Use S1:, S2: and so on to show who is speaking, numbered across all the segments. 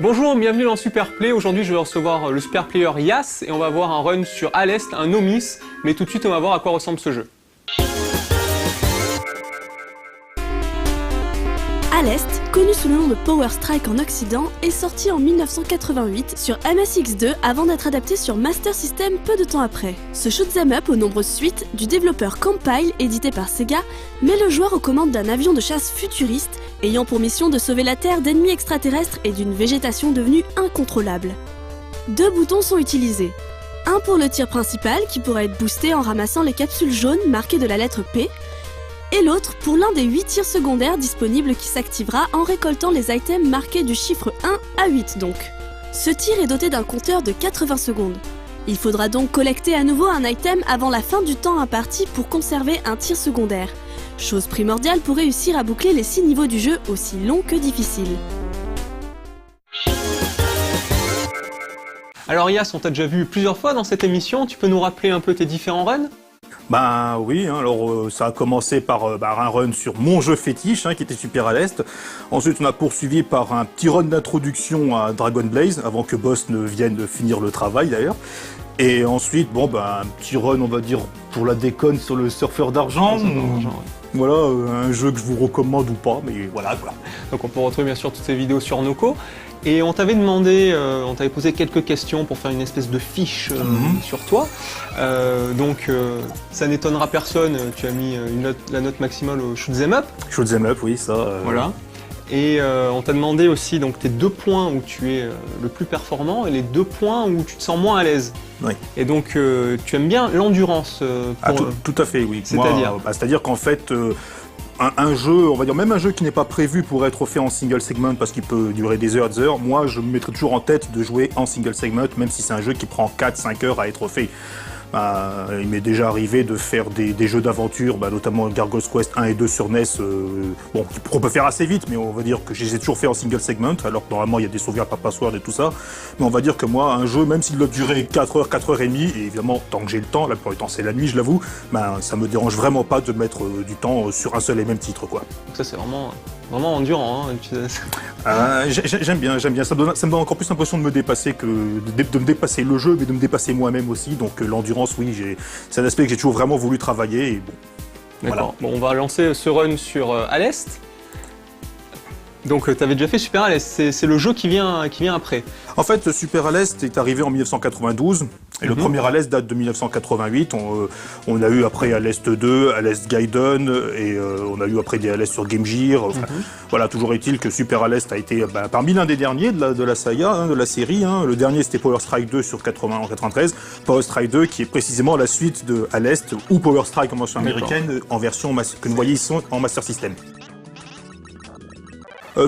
S1: Bonjour, bienvenue dans Superplay. Aujourd'hui, je vais recevoir le super player Yas et on va voir un run sur Aleste, un no-miss. Mais tout de suite, on va voir à quoi ressemble ce jeu.
S2: Aleste, connu sous le nom de Power Strike en Occident, est sorti en 1988 sur MSX2 avant d'être adapté sur Master System peu de temps après. Ce shoot'em up aux nombreuses suites du développeur Compile, édité par Sega, met le joueur aux commandes d'un avion de chasse futuriste ayant pour mission de sauver la Terre d'ennemis extraterrestres et d'une végétation devenue incontrôlable. Deux boutons sont utilisés. Un pour le tir principal qui pourra être boosté en ramassant les capsules jaunes marquées de la lettre P, et l'autre pour l'un des 8 tirs secondaires disponibles qui s'activera en récoltant les items marqués du chiffre 1 à 8 donc. Ce tir est doté d'un compteur de 80 secondes. Il faudra donc collecter à nouveau un item avant la fin du temps imparti pour conserver un tir secondaire. Chose primordiale pour réussir à boucler les 6 niveaux du jeu aussi longs que difficiles.
S1: Alors Yas, on t'a déjà vu plusieurs fois dans cette émission, tu peux nous rappeler un peu tes différents runs ?
S3: Ben oui, alors ça a commencé par un run sur mon jeu fétiche, qui était Super Aleste. Ensuite, on a poursuivi par un petit run d'introduction à Dragon Blaze, avant que Boss ne vienne finir le travail d'ailleurs. Et ensuite, un petit run, on va dire, pour la déconne sur le surfeur d'argent. Voilà, un jeu que je vous recommande ou pas, mais voilà quoi.
S1: Donc on peut retrouver bien sûr toutes ces vidéos sur Noco. Et on t'avait demandé, on t'avait posé quelques questions pour faire une espèce de fiche sur toi. Ça n'étonnera personne, tu as mis la note maximale au shoot'em up.
S3: Shoot'em up, oui, ça.
S1: Voilà. Et on t'a demandé aussi donc, tes 2 points où tu es le plus performant et les 2 points où tu te sens moins à l'aise.
S3: Oui.
S1: Et donc tu aimes bien l'endurance.
S3: Tout à fait, oui.
S1: C'est-à-dire
S3: C'est-à-dire qu'en fait, un jeu, on va dire même un jeu qui n'est pas prévu pour être fait en single segment parce qu'il peut durer des heures et des heures, moi je me mettrais toujours en tête de jouer en single segment, même si c'est un jeu qui prend 4-5 heures à être fait. Il m'est déjà arrivé de faire des jeux d'aventure, notamment Gargoyle's Quest 1 et 2 sur NES, qu'on peut faire assez vite, mais on va dire que je les ai toujours fait en single segment, alors que normalement il y a des sauvegardes par password et tout ça. Mais on va dire que moi, un jeu, même s'il doit durer 4 heures, 4 heures et demie, et évidemment, tant que j'ai le temps, la plupart du temps c'est la nuit, je l'avoue, ça me dérange vraiment pas de mettre du temps sur un seul et même titre, quoi.
S1: Donc ça c'est vraiment endurant.
S3: J'aime bien. Ça me donne encore plus l'impression de me dépasser que de me dépasser le jeu, mais de me dépasser moi-même aussi. Donc l'endurance, oui, c'est un aspect que j'ai toujours vraiment voulu travailler. Et bon,
S1: d'accord. Voilà. Bon, on va lancer ce run sur Aleste. Donc tu avais déjà fait Super Aleste, c'est le jeu qui vient après.
S3: En fait, Super Aleste est arrivé en 1992 et le premier Aleste date de 1988. On a eu après Aleste 2, Aleste Gaiden et on a eu après des Aleste sur Game Gear. Voilà, toujours est-il que Super Aleste a été parmi l'un des derniers de la saga, de la série. Le dernier c'était Power Strike 2 sur 93. Power Strike 2 qui est précisément la suite de Aleste ou Power Strike en version américaine en version que nous voyons ici en Master System.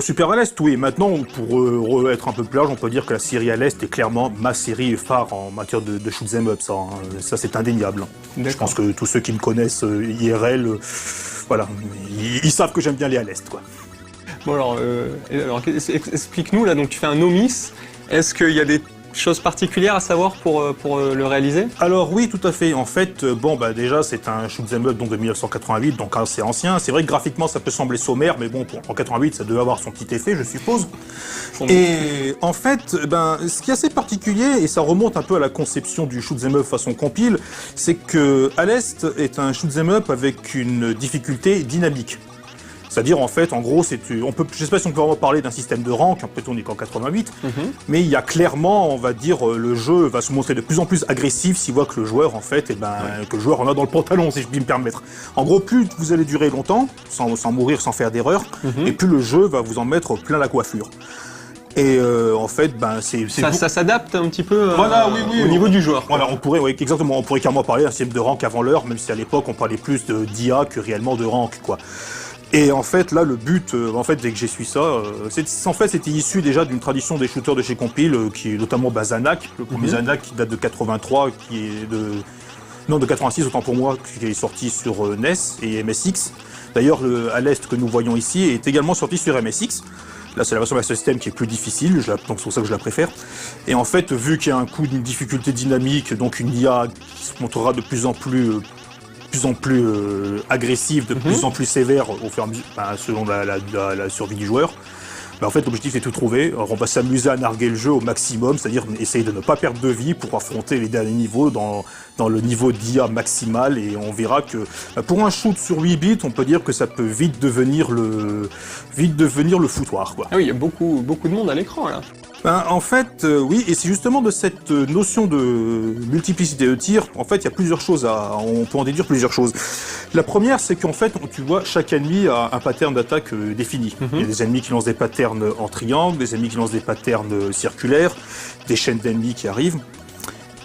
S3: Super Aleste, oui. Maintenant, pour être un peu plus large, on peut dire que la série Aleste est clairement ma série phare en matière de shoot'em up. Ça c'est indéniable. Je pense que tous ceux qui me connaissent IRL, ils savent que j'aime bien les Aleste, quoi.
S1: Bon alors explique-nous là. Donc tu fais un no-miss. Est-ce qu'il y a des choses particulières à savoir pour le réaliser? Alors
S3: oui, tout à fait. En fait, déjà c'est un shoot'em up de 1988, donc assez ancien. C'est vrai que graphiquement ça peut sembler sommaire, mais bon, en 88 ça devait avoir son petit effet, je suppose. Et en fait, ce qui est assez particulier, et ça remonte un peu à la conception du shoot'em up façon compile, c'est que Aleste est un shoot'em up avec une difficulté dynamique. C'est-à-dire, en fait, en gros, je sais pas si on peut vraiment parler d'un système de rank, peut-être on n'est qu'en 88, mais il y a clairement, on va dire, le jeu va se montrer de plus en plus agressif s'il voit que le joueur, en fait, que le joueur en a dans le pantalon, si je puis me permettre. En gros, plus vous allez durer longtemps, sans mourir, sans faire d'erreur, et plus le jeu va vous en mettre plein la coiffure. Et en fait,
S1: ça s'adapte un petit peu
S3: au
S1: niveau du joueur.
S3: Voilà, on pourrait carrément parler d'un système de rank avant l'heure, même si à l'époque on parlait plus d'IA que réellement de rank, quoi. Et en fait, là, le but, dès que j'ai su ça, c'était issu déjà d'une tradition des shooters de chez Compile, qui est notamment Zanak, le premier Zanak qui date de 83, de 86 autant pour moi, qui est sorti sur NES et MSX. D'ailleurs, le Aleste que nous voyons ici est également sorti sur MSX. Là, c'est la version Master System qui est plus difficile, donc c'est pour ça que je la préfère. Et en fait, vu qu'il y a un coup d'une difficulté dynamique, donc une IA qui se montrera de plus en plus agressive, de plus en plus sévère au fur et à mesure, selon la survie du joueur, En fait, l'objectif est tout trouvé. Alors, on va s'amuser à narguer le jeu au maximum, c'est-à-dire essayer de ne pas perdre de vie pour affronter les derniers niveaux dans le niveau d'IA maximal. Et on verra que pour un shoot sur 8 bits, on peut dire que ça peut vite devenir le foutoir, quoi.
S1: Ah oui, il y a beaucoup de monde à l'écran là.
S3: En fait, oui, et c'est justement de cette notion de multiplicité de tirs, en fait, il y a plusieurs choses on peut en déduire plusieurs choses. La première, c'est qu'en fait, tu vois, chaque ennemi a un pattern d'attaque défini. Il y a des ennemis qui lancent des patterns en triangle, des ennemis qui lancent des patterns circulaires, des chaînes d'ennemis qui arrivent.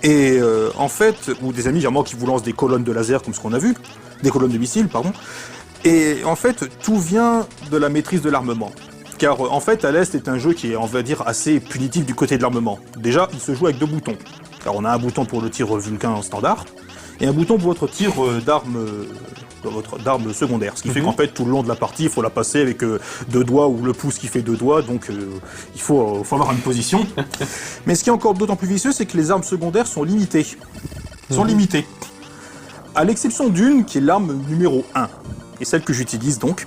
S3: Et en fait, ou des ennemis vraiment qui vous lancent des colonnes de laser, comme ce qu'on a vu, des colonnes de missiles, pardon. Et en fait, tout vient de la maîtrise de l'armement. Car en fait, à l'Est est un jeu qui est, on va dire, assez punitif du côté de l'armement. Déjà, il se joue avec 2 boutons. Car on a un bouton pour le tir Vulcain en standard, et un bouton pour votre tir d'arme secondaire. Ce qui fait qu'en fait, tout le long de la partie, il faut la passer avec 2 doigts ou le pouce qui fait 2 doigts, donc il faut avoir une position. Mais ce qui est encore d'autant plus vicieux, c'est que les armes secondaires sont limitées. Limitées. À l'exception d'une, qui est l'arme numéro 1, et celle que j'utilise donc,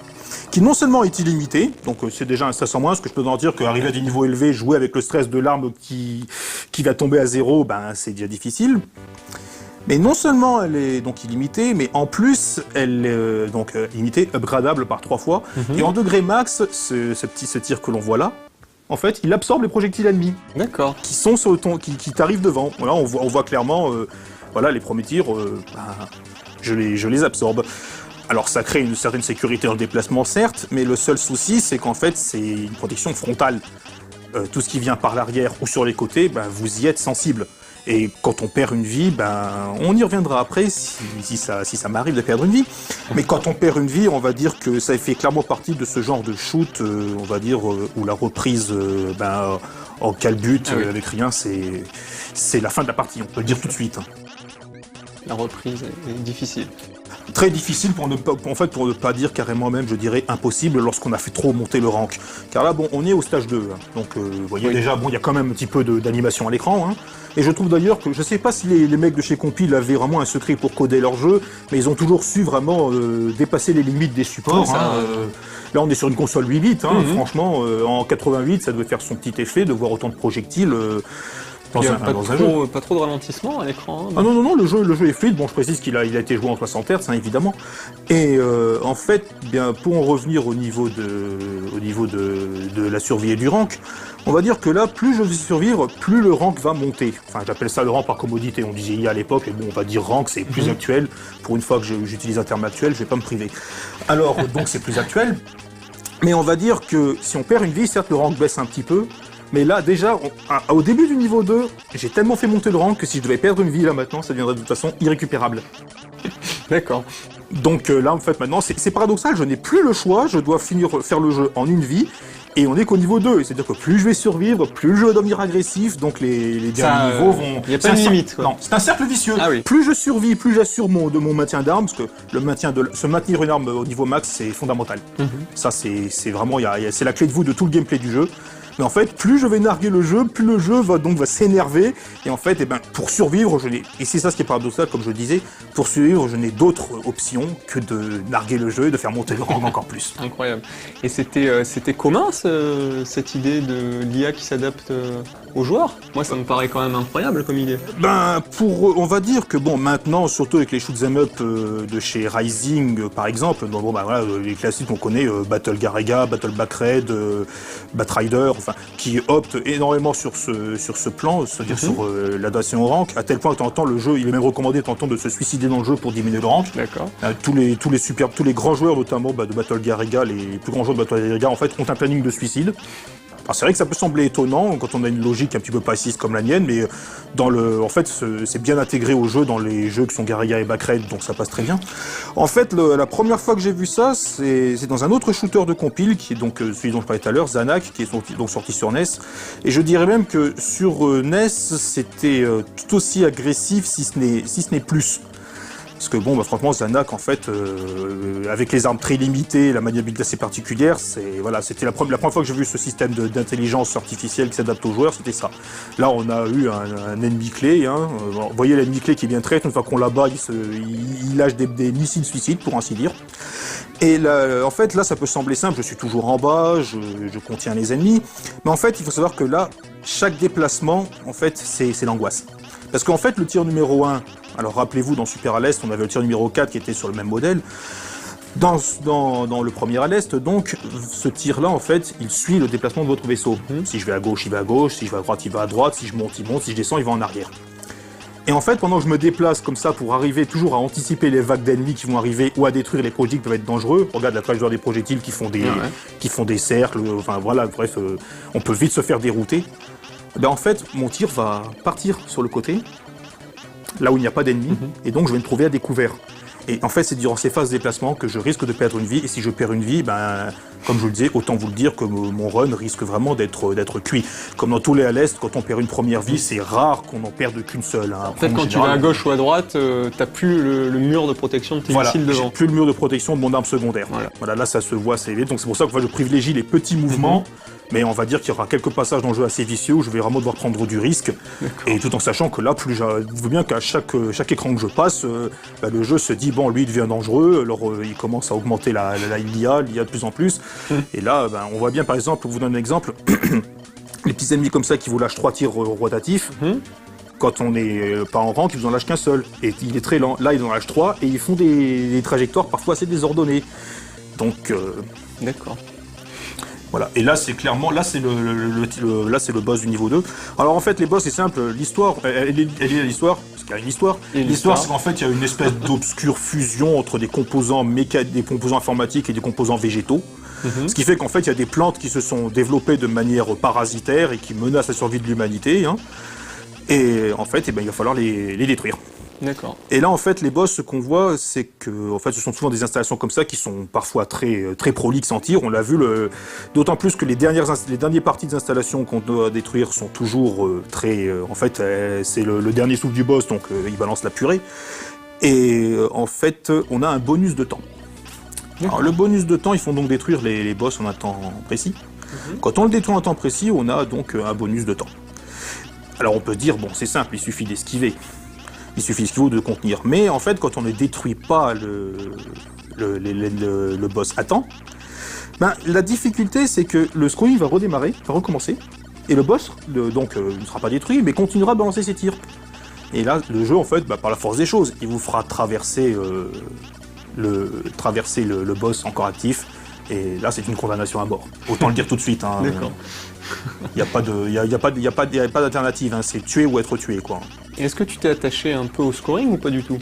S3: qui non seulement est illimité, donc c'est déjà un stress en moins, parce que je peux en dire qu'arriver à des niveaux élevés, jouer avec le stress de l'arme qui va tomber à 0, c'est déjà difficile. Mais non seulement elle est donc illimitée, mais en plus elle est illimitée, upgradable par 3 fois. Et en degré max, ce tir que l'on voit là, en fait, il absorbe les projectiles ennemis.
S1: D'accord.
S3: Qui sont sur qui t'arrivent devant. Voilà, on voit clairement, les premiers tirs, je les absorbe. Alors ça crée une certaine sécurité dans le déplacement, certes, mais le seul souci, c'est qu'en fait, c'est une protection frontale. Tout ce qui vient par l'arrière ou sur les côtés, vous y êtes sensible. Et quand on perd une vie, on y reviendra après si ça m'arrive de perdre une vie. Mais quand on perd une vie, on va dire que ça fait clairement partie de ce genre de shoot, on va dire, où la reprise en calbut avec rien, c'est la fin de la partie, on peut le dire tout de suite.
S1: La reprise est difficile.
S3: Très difficile pour ne pas dire carrément même, je dirais, impossible lorsqu'on a fait trop monter le rank. Car là, on est au stage 2. Donc, vous voyez déjà, il y a quand même un petit peu d'animation à l'écran. Et je trouve d'ailleurs que, je sais pas si les mecs de chez Compil avaient vraiment un secret pour coder leur jeu, mais ils ont toujours su vraiment dépasser les limites des supports. Là, on est sur une console 8 bits. Franchement, en 88, ça devait faire son petit effet de voir autant de projectiles.
S1: Il n'y a pas trop de ralentissement à l'écran.
S3: Ah non, le jeu est fluide. Bon, je précise qu'il a été joué en 60 Hz, évidemment. Et en fait, pour en revenir au niveau de la survie et du rank, on va dire que là, plus je vais survivre, plus le rank va monter. Enfin, j'appelle ça le rank par commodité. On disait IA à l'époque, et bon, on va dire rank, c'est plus actuel. Pour une fois que j'utilise un terme actuel, je vais pas me priver. Alors, donc c'est plus actuel. Mais on va dire que si on perd une vie, certes, le rank baisse un petit peu. Mais là, déjà, au début du niveau 2, j'ai tellement fait monter le rank que si je devais perdre une vie, là, maintenant, ça deviendrait de toute façon irrécupérable.
S1: D'accord.
S3: Donc là, en fait, maintenant, c'est paradoxal, je n'ai plus le choix, je dois faire le jeu en une vie, et on est qu'au niveau 2. C'est-à-dire que plus je vais survivre, plus le jeu va devenir agressif, donc les derniers niveaux vont...
S1: Il n'y a pas de limite, quoi.
S3: Non, c'est un cercle vicieux.
S1: Ah oui.
S3: Plus je survis, plus j'assure mon maintien d'armes, parce que se maintenir une arme au niveau max, c'est fondamental. Ça, c'est vraiment... c'est la clé de voûte de tout le gameplay du jeu. Mais en fait, plus je vais narguer le jeu, plus le jeu va s'énerver. Et en fait, pour survivre, et c'est ça ce qui est paradoxal, comme je le disais, pour survivre, je n'ai d'autres options que de narguer le jeu et de faire monter le rang encore plus.
S1: Incroyable. Et c'était commun, cette idée de l'IA qui s'adapte aux joueurs? Moi, ça me paraît quand même incroyable comme idée.
S3: On va dire que maintenant, surtout avec les shoot'em up de chez Rising, par exemple, les classiques qu'on connaît, Battle Garega, Battle Backred, Batrider, qui optent énormément sur ce plan, c'est-à-dire sur l'adaptation au rank, à tel point que t'entends le jeu, il est même recommandé de se suicider dans le jeu pour diminuer le rank.
S1: D'accord.
S3: Tous les grands joueurs, notamment de Battle Garega, les plus grands joueurs de Battle Garega, en fait, ont un planning de suicide. Alors, c'est vrai que ça peut sembler étonnant quand on a une logique un petit peu précise comme la mienne, mais en fait, c'est bien intégré au jeu dans les jeux qui sont Garega et Backred, donc ça passe très bien. En fait, la première fois que j'ai vu ça, c'est dans un autre shooter de compile, qui est donc celui dont je parlais tout à l'heure, Zanak, qui est sorti sur NES. Et je dirais même que sur NES, c'était tout aussi agressif, si ce n'est plus. Parce que bon, franchement, Zanak, en fait, avec les armes très limitées, la maniabilité assez particulière, c'était la première fois que j'ai vu ce système d'intelligence artificielle qui s'adapte aux joueurs, c'était ça. Là, on a eu un ennemi clé, hein. Vous voyez l'ennemi clé qui est bien traité, une fois qu'on l'abat, il lâche des missiles suicides, pour ainsi dire. Et là, en fait, là, ça peut sembler simple, je suis toujours en bas, je contiens les ennemis, mais en fait, il faut savoir que là, chaque déplacement, en fait, c'est l'angoisse. Parce qu'en fait, le tir numéro 1, alors rappelez-vous, dans Super à l'Est, on avait le tir numéro 4 qui était sur le même modèle. Dans le premier à l'Est, donc, ce tir-là, en fait, il suit le déplacement de votre vaisseau. Si je vais à gauche, il va à gauche, si je vais à droite, il va à droite, si je monte, il monte, si je descends, il va en arrière. Et en fait, pendant que je me déplace comme ça pour arriver toujours à anticiper les vagues d'ennemis qui vont arriver ou à détruire les projectiles qui peuvent être dangereux, on regarde la trajectoire des projectiles qui font des cercles, enfin voilà, bref, on peut vite se faire dérouter. Ben en fait, mon tir va partir sur le côté, là où il n'y a pas d'ennemis, et donc je vais me trouver à découvert. Et en fait, c'est durant ces phases de déplacement que je risque de perdre une vie, et si je perds une vie, ben, comme je vous le disais, autant vous le dire que mon run risque vraiment d'être cuit. Comme dans tous les à l'Est, quand on perd une première vie, c'est rare qu'on n'en perde qu'une seule. Hein.
S1: En fait, quand tu vas à gauche ou à droite, t'as plus le mur de protection de tes missiles devant.
S3: J'ai plus le mur de protection de mon arme secondaire. Voilà, là, ça se voit assez vite, donc c'est pour ça que je privilégie les petits mouvements. Mais on va dire qu'il y aura quelques passages dans le jeu assez vicieux où je vais vraiment devoir prendre du risque. Et tout en sachant que là, je veux bien qu'à chaque écran que je passe, le jeu se dit, bon, lui, il devient dangereux, alors il commence à augmenter l'IA de plus en plus. Et là, on voit bien, par exemple, pour vous donner un exemple, les petits ennemis comme ça qui vous lâchent 3 tirs rotatifs, quand on n'est pas en rank, ils vous en lâchent qu'un seul. Et il est très lent. Là, ils en lâchent 3 et ils font des trajectoires parfois assez désordonnées. Donc...
S1: D'accord.
S3: Voilà. Et là, c'est clairement, là c'est le boss du niveau 2. Alors en fait, les boss, c'est simple. L'histoire, elle est l'histoire, parce qu'il y a une histoire. L'histoire, c'est qu'en fait, il y a une espèce d'obscure fusion entre des composants informatiques et des composants végétaux. Ce qui fait qu'en fait, il y a des plantes qui se sont développées de manière parasitaire et qui menacent la survie de l'humanité. Hein. Et en fait, il va falloir les détruire.
S1: D'accord.
S3: Et là, en fait, les boss, ce qu'on voit, c'est que, en fait, ce sont souvent des installations comme ça qui sont parfois très prolixes en tir. On l'a vu, d'autant plus que les dernières parties des installations qu'on doit détruire sont toujours très, en fait, c'est le dernier souffle du boss, donc il balance la purée. Et en fait, on a un bonus de temps. Alors, le bonus de temps, ils font donc détruire les boss en un temps précis. Quand on le détruit en un temps précis, on a donc un bonus de temps. Alors, on peut dire, bon, c'est simple, il suffit d'esquiver. Il suffit de contenir. Mais en fait, quand on ne détruit pas le boss à temps, la difficulté, c'est que le scoring va redémarrer, va recommencer, et le boss, ne sera pas détruit, mais continuera à balancer ses tirs. Et là, le jeu, en fait, par la force des choses, il vous fera traverser le boss encore actif, et là, c'est une condamnation à mort. Autant le dire tout de suite. Hein.
S1: D'accord.
S3: Il n'y a pas d'alternative, hein. C'est tuer ou être tué, quoi.
S1: Est-ce que tu t'es attaché un peu au scoring ou pas du tout?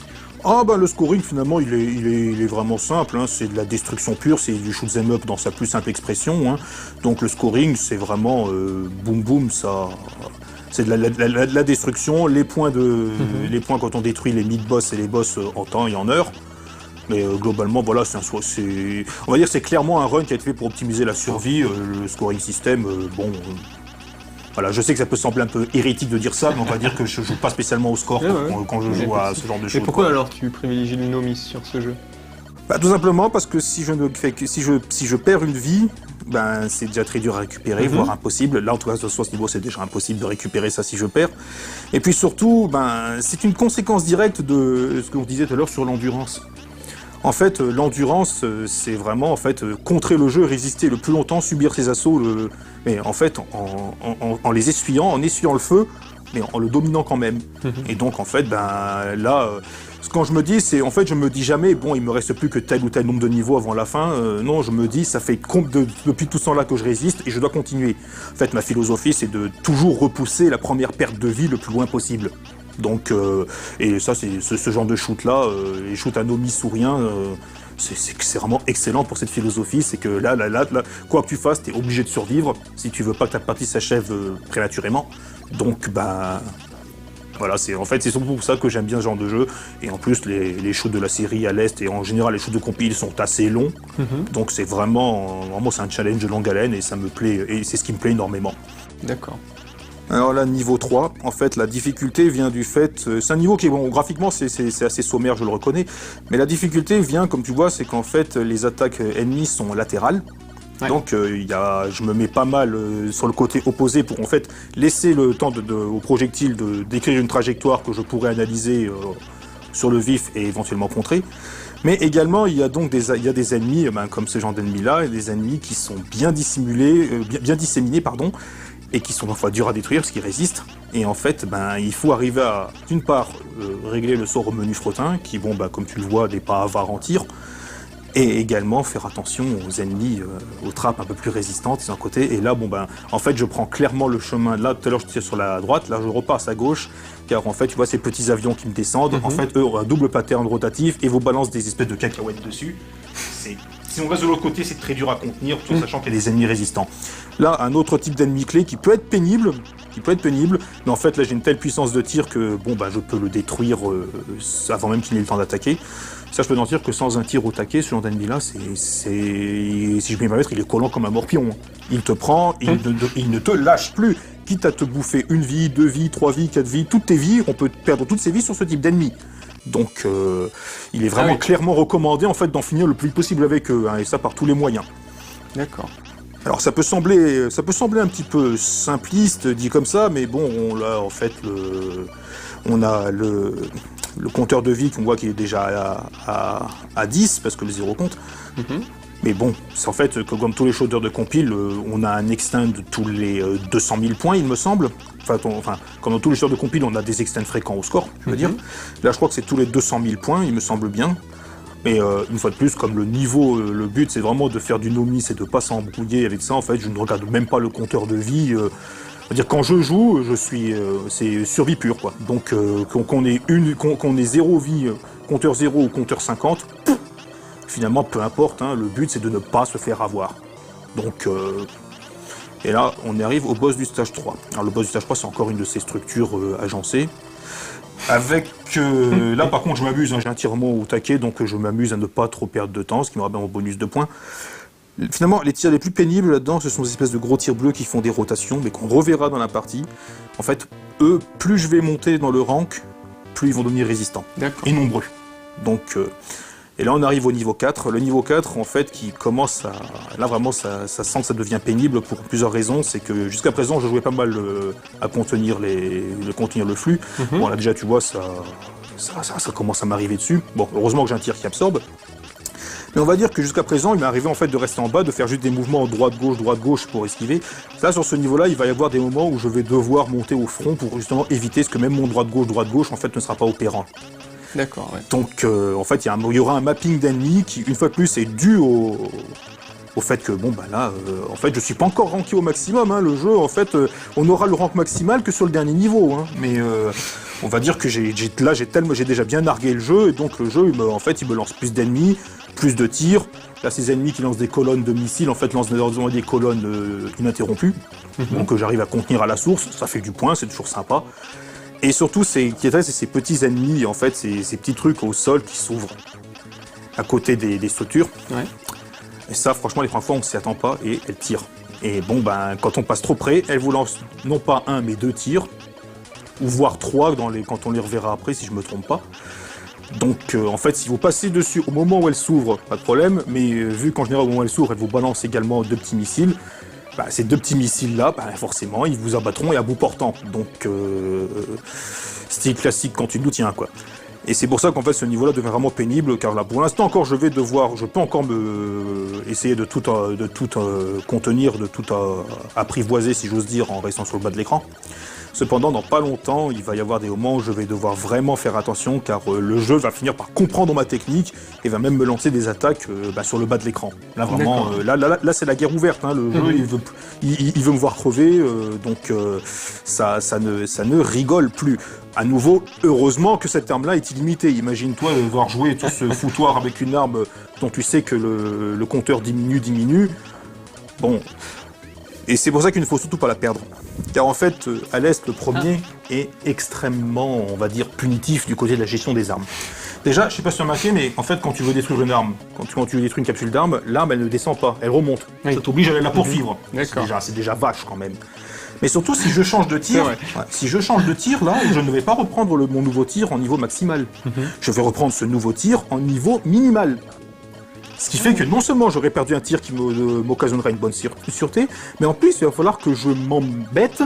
S3: Le scoring, finalement, il est vraiment simple, hein. C'est de la destruction pure, c'est du shoot 'em up dans sa plus simple expression, hein. Donc le scoring, c'est vraiment boum boum, ça... C'est de la destruction, les points quand on détruit les mid-boss et les boss en temps et en heure. Mais globalement, voilà, on va dire c'est clairement un run qui a été fait pour optimiser la survie. Le scoring system, voilà, je sais que ça peut sembler un peu hérétique de dire ça, mais on va dire que je joue pas spécialement au score quand je joue à ce genre de choses.
S1: Et pourquoi alors tu privilégies le nomis sur ce jeu?
S3: Tout simplement parce que si je perds une vie, c'est déjà très dur à récupérer, voire impossible. Là, en tout cas, sur ce niveau, c'est déjà impossible de récupérer ça si je perds. Et puis surtout, c'est une conséquence directe de ce que vous disiez tout à l'heure sur l'endurance. En fait, l'endurance, c'est vraiment contrer le jeu, résister le plus longtemps, subir ses assauts, mais en fait, en les essuyant, en essuyant le feu, mais en le dominant quand même. Et donc, en fait, là, quand je me dis, je me dis jamais, bon, il me reste plus que tel ou tel nombre de niveaux avant la fin. Non, je me dis, ça fait depuis tout ce temps-là que je résiste et je dois continuer. En fait, ma philosophie, c'est de toujours repousser la première perte de vie le plus loin possible. Donc, et ça, c'est ce genre de shoot-là, les shoots à nomi ou rien, c'est vraiment excellent pour cette philosophie. C'est que là, quoi que tu fasses, t'es obligé de survivre si tu veux pas que ta partie s'achève prématurément. Donc, voilà, c'est surtout pour ça que j'aime bien ce genre de jeu. Et en plus, les shoots de la série à l'Est et en général les shoots de compil sont assez longs. Donc c'est vraiment c'est un challenge de longue haleine et ça me plaît, et c'est ce qui me plaît énormément.
S1: D'accord.
S3: Alors là, niveau 3, en fait, la difficulté vient du fait... c'est un niveau qui est, bon, graphiquement, c'est assez sommaire, je le reconnais, mais la difficulté vient, comme tu vois, c'est qu'en fait, les attaques ennemies sont latérales. Ouais. Donc, je me mets pas mal sur le côté opposé pour, en fait, laisser le temps au projectile d'écrire une trajectoire que je pourrais analyser sur le vif et éventuellement contrer. Mais également, il y a des ennemis, comme ce genre d'ennemis-là, et des ennemis qui sont bien dissimulés, bien disséminés, pardon, et qui sont parfois durs à détruire parce qu'ils résistent. Et en fait, il faut arriver à, d'une part, régler le sort au menu fretin, qui, comme tu le vois, n'est pas avare en tir, et également faire attention aux ennemis, aux trappes un peu plus résistantes d'un côté. Et là, en fait, je prends clairement le chemin. Là, tout à l'heure, je tire sur la droite, là, je repasse à gauche, car en fait, tu vois ces petits avions qui me descendent. En fait, eux ont un double pattern rotatif et vous balancent des espèces de cacahuètes dessus. Si on reste de l'autre côté, c'est très dur à contenir, tout en sachant qu'il y a des ennemis résistants. Là, un autre type d'ennemi clé qui peut être pénible, mais en fait, là, j'ai une telle puissance de tir que, je peux le détruire avant même qu'il n'ait le temps d'attaquer. Ça, je peux en dire que sans un tir au taquet, ce genre d'ennemi-là, si je puis me permettre, il est collant comme un morpion. Il te prend, il ne te lâche plus. Quitte à te bouffer 1 vie, 2 vies, 3 vies, 4 vies, toutes tes vies, on peut perdre toutes ses vies sur ce type d'ennemi. Donc, il est vraiment clairement recommandé, en fait, d'en finir le plus vite possible avec eux, et ça par tous les moyens.
S1: D'accord.
S3: Alors, ça peut sembler un petit peu simpliste, dit comme ça, mais bon, on a le compteur de vie qu'on voit qu'il est déjà à 10, parce que le 0 compte. Mais bon, c'est en fait que comme tous les shooters de compile, on a un extend tous les 200 000 points, il me semble. Enfin, comme dans tous les shooters de compile, on a des extends fréquents au score, je veux dire. Là, je crois que c'est tous les 200 000 points, il me semble bien. Mais une fois de plus, comme le niveau, le but, c'est vraiment de faire du nomis et de pas s'embrouiller avec ça. En fait, je ne regarde même pas le compteur de vie. C'est-à-dire quand je joue, c'est survie pure, quoi. Donc qu'on ait 0 vie, compteur 0 ou compteur 50, finalement peu importe, le but c'est de ne pas se faire avoir. Donc et là on arrive au boss du stage 3. Alors le boss du stage 3 c'est encore une de ces structures agencées. Avec là par contre je m'amuse, j'ai un tirement au taquet, donc je m'amuse à ne pas trop perdre de temps, ce qui me ramène au bonus de points. Finalement, les tirs les plus pénibles là-dedans, ce sont des espèces de gros tirs bleus qui font des rotations, mais qu'on reverra dans la partie. En fait, eux, plus je vais monter dans le rank, plus ils vont devenir résistants. Et nombreux. Donc, et là, on arrive au niveau 4. Le niveau 4, en fait, qui commence à... Là, vraiment, ça sent que ça devient pénible pour plusieurs raisons. C'est que jusqu'à présent, je jouais pas mal à contenir le flux. Bon, là, déjà, tu vois, ça commence à m'arriver dessus. Bon, heureusement que j'ai un tir qui absorbe. Mais on va dire que jusqu'à présent, il m'est arrivé en fait de rester en bas, de faire juste des mouvements droite-gauche pour esquiver. Là, sur ce niveau-là, il va y avoir des moments où je vais devoir monter au front pour justement éviter ce que même mon droite-gauche, en fait, ne sera pas opérant.
S1: D'accord, ouais.
S3: Donc, en fait, il y aura un mapping d'ennemis qui, une fois de plus, est dû au fait que, en fait, je suis pas encore ranké au maximum, le jeu, en fait, on aura le rank maximal que sur le dernier niveau, mais on va dire que j'ai déjà bien nargué le jeu, et donc le jeu, il me lance plus d'ennemis, plus de tirs. Là, ces ennemis qui lancent des colonnes de missiles, en fait, lancent des colonnes ininterrompues, donc j'arrive à contenir à la source, ça fait du point, c'est toujours sympa. Et surtout, c'est ces petits ennemis, en fait, ces petits trucs au sol qui s'ouvrent à côté des structures. Ouais. Et ça, franchement, les premières fois, on ne s'y attend pas et elles tirent. Et quand on passe trop près, elles vous lancent non pas 1, mais 2 tirs, ou voire 3 quand on les reverra après, si je ne me trompe pas. Donc, en fait, si vous passez dessus au moment où elles s'ouvrent, pas de problème, mais vu qu'en général, au moment où elles s'ouvrent, elles vous balancent également 2 petits missiles, ces 2 petits missiles-là, forcément, ils vous abattront et à bout portant. Donc, style classique quand tu nous tiens, quoi. Et c'est pour ça qu'en fait ce niveau-là devient vraiment pénible, car là pour l'instant encore je peux encore essayer de tout contenir, de tout apprivoiser si j'ose dire en restant sur le bas de l'écran. Cependant, dans pas longtemps, il va y avoir des moments où je vais devoir vraiment faire attention, car le jeu va finir par comprendre ma technique et va même me lancer des attaques sur le bas de l'écran. Là vraiment, là c'est la guerre ouverte. Le jeu il veut me voir crever, donc ça ne rigole plus. À nouveau, heureusement que cette arme-là est illimitée. Imagine-toi devoir jouer tout ce foutoir avec une arme dont tu sais que le compteur diminue. Bon. Et c'est pour ça qu'il ne faut surtout pas la perdre. Car en fait, à l'Est, le premier est extrêmement, on va dire, punitif du côté de la gestion des armes. Déjà, je sais pas si tu as remarqué, mais en fait, quand tu veux détruire une arme, quand tu veux détruire une capsule d'arme, l'arme, elle ne descend pas, elle remonte.
S1: Oui.
S3: Ça t'oblige à aller la poursuivre.
S1: D'accord.
S3: C'est déjà vache quand même. Mais surtout, si je change de tir, si je change de tir, là, je ne vais pas reprendre mon nouveau tir en niveau maximal. Je vais reprendre ce nouveau tir en niveau minimal. Ce qui fait que non seulement j'aurais perdu un tir qui m'occasionnera une bonne sûreté, mais en plus, il va falloir que je m'embête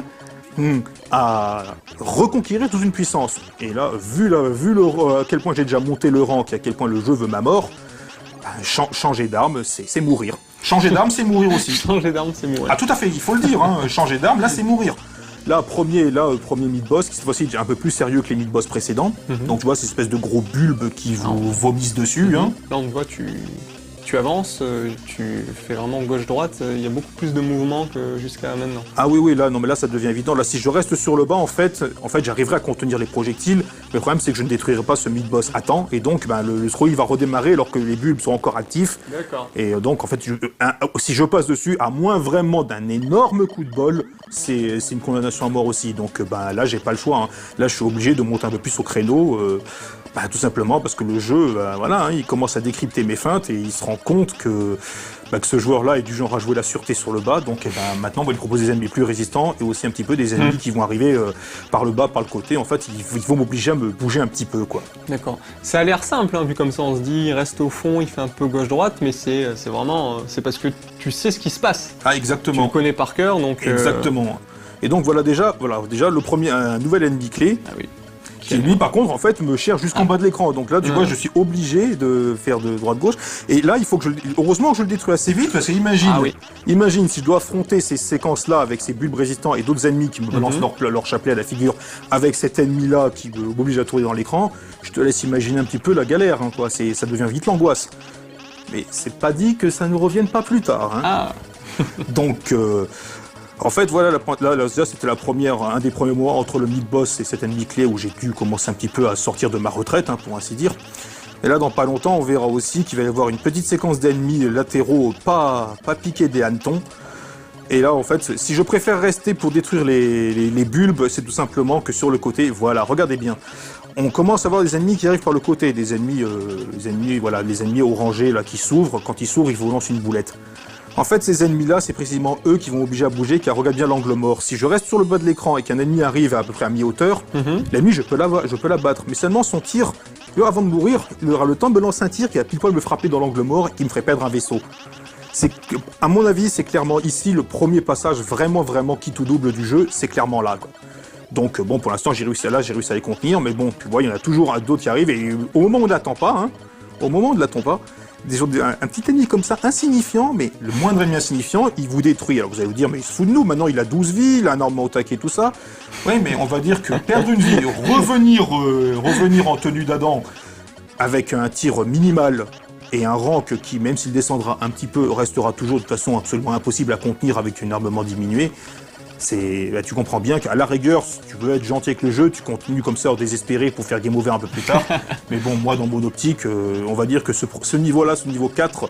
S3: à reconquérir toute une puissance. Et là, vu à quel point j'ai déjà monté le rank et à quel point le jeu veut ma mort, changer d'arme, c'est mourir. Changer d'arme, c'est mourir aussi.
S1: Changer d'arme, c'est mourir.
S3: Ah tout à fait, il faut le dire, hein. Changer d'arme, là c'est mourir. Là, premier mid-boss, qui cette fois-ci est un peu plus sérieux que les mid-boss précédents. Donc tu vois, ces espèces de gros bulbes qui vous vomissent dessus. Hein.
S1: Là, on voit, tu avances, tu fais vraiment gauche-droite, il y a beaucoup plus de mouvements que jusqu'à maintenant.
S3: Ah oui, là, non, mais là, ça devient évident. Là, si je reste sur le bas, en fait j'arriverai à contenir les projectiles. Mais le problème, c'est que je ne détruirai pas ce mid-boss à temps. Et donc, le scroll va redémarrer alors que les bulbes sont encore actifs.
S1: D'accord.
S3: Et donc, en fait, si je passe dessus, à moins vraiment d'un énorme coup de bol, c'est une condamnation à mort aussi. Donc, là, j'ai pas le choix. Hein. Là, je suis obligé de monter un peu plus au créneau. Tout simplement parce que le jeu, il commence à décrypter mes feintes et il se rend compte que ce joueur-là est du genre à jouer la sûreté sur le bas. Donc maintenant, on va lui proposer des ennemis plus résistants et aussi un petit peu des ennemis qui vont arriver par le bas, par le côté. En fait, ils vont m'obliger à me bouger un petit peu, quoi.
S1: D'accord. Ça a l'air simple, hein, vu comme ça, on se dit, il reste au fond, il fait un peu gauche-droite, mais c'est vraiment, c'est parce que tu sais ce qui se passe.
S3: Ah, exactement.
S1: Tu le connais par cœur, donc...
S3: Exactement. Et donc voilà déjà le premier, un nouvel ennemi clé.
S1: Ah oui.
S3: Qui lui, par contre, en fait, me cherche jusqu'en bas de l'écran. Donc là, tu vois, je suis obligé de faire de droite-gauche. Et là, il faut que heureusement que je le détruis assez vite, parce que imagine si je dois affronter ces séquences-là avec ces bulbes résistants et d'autres ennemis qui me balancent leur chapelet à la figure, avec cet ennemi-là qui m'oblige à tourner dans l'écran, je te laisse imaginer un petit peu la galère, hein, quoi. Ça devient vite l'angoisse. Mais c'est pas dit que ça ne revienne pas plus tard. Hein.
S1: Ah.
S3: Donc... En fait, voilà, là c'était un des premiers mois entre le mid-boss et cet ennemi clé où j'ai dû commencer un petit peu à sortir de ma retraite, hein, pour ainsi dire. Et là, dans pas longtemps, on verra aussi qu'il va y avoir une petite séquence d'ennemis latéraux pas piqués des hannetons. Et là, en fait, si je préfère rester pour détruire les bulbes, c'est tout simplement que sur le côté, voilà, regardez bien. On commence à avoir des ennemis qui arrivent par le côté, les ennemis orangés là, qui s'ouvrent. Quand ils s'ouvrent, ils vous lancent une boulette. En fait, ces ennemis-là, c'est précisément eux qui vont m'obliger à bouger, car regarde bien l'angle mort. Si je reste sur le bas de l'écran et qu'un ennemi arrive à peu près à mi-hauteur, l'ennemi, je peux l'abattre. Mais seulement son tir, avant de mourir, il aura le temps de me lancer un tir qui va pile poil me frapper dans l'angle mort et qui me ferait perdre un vaisseau. À mon avis, c'est clairement ici le premier passage vraiment qui tout double du jeu, c'est clairement là, quoi. Donc pour l'instant, j'ai réussi à les contenir, mais bon, tu vois, il y en a toujours d'autres qui arrivent, et au moment où on ne l'attend pas, un petit ennemi comme ça, insignifiant, mais le moindre ennemi insignifiant, il vous détruit. Alors vous allez vous dire, mais il se fout de nous, maintenant il a 12 vies, il a un armement au taquet, tout ça. Oui, mais on va dire que perdre une vie, revenir en tenue d'Adam avec un tir minimal et un rank qui, même s'il descendra un petit peu, restera toujours de toute façon absolument impossible à contenir avec un armement diminué. Tu comprends bien qu'à la rigueur, si tu veux être gentil avec le jeu, tu continues comme ça, désespéré pour faire game over un peu plus tard. Mais bon, moi, dans mon optique, on va dire que ce niveau-là, ce niveau 4,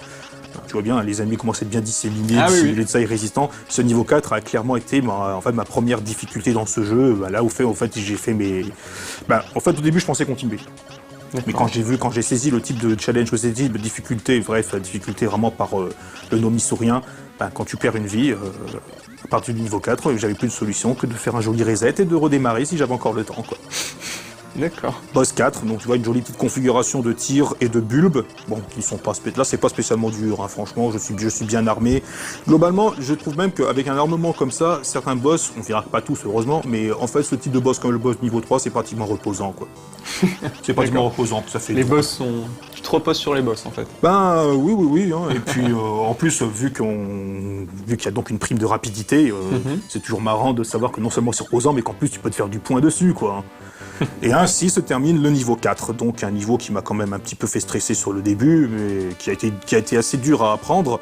S3: tu vois bien, les ennemis commencent à être bien disséminés, dissimulés de ça et résistants. Ce niveau 4 a clairement été ma première difficulté dans ce jeu. Là où j'ai fait mes... au début, je pensais continuer. Mais quand j'ai saisi le type de challenge, le type de difficulté, la difficulté vraiment par le nomissaurien, quand tu perds une vie... À partir du niveau 4, j'avais plus de solution que de faire un joli reset et de redémarrer si j'avais encore le temps, quoi.
S1: D'accord.
S3: Boss 4, donc tu vois une jolie petite configuration de tir et de bulbes, qui sont pas là, c'est pas spécialement dur, hein, franchement, je suis bien armé. Globalement, je trouve même qu'avec un armement comme ça, certains boss, on verra pas tous heureusement, mais en fait ce type de boss comme le boss niveau 3, c'est pratiquement reposant, quoi. C'est pratiquement reposant, ça fait.
S1: Les boss sont... Tu te reposes sur les boss, en fait.
S3: Oui, hein. Et puis en plus, vu qu'il y a donc une prime de rapidité, c'est toujours marrant de savoir que non seulement c'est reposant, mais qu'en plus tu peux te faire du point dessus, quoi. Et ainsi se termine le niveau 4, donc un niveau qui m'a quand même un petit peu fait stresser sur le début, mais qui a été assez dur à apprendre,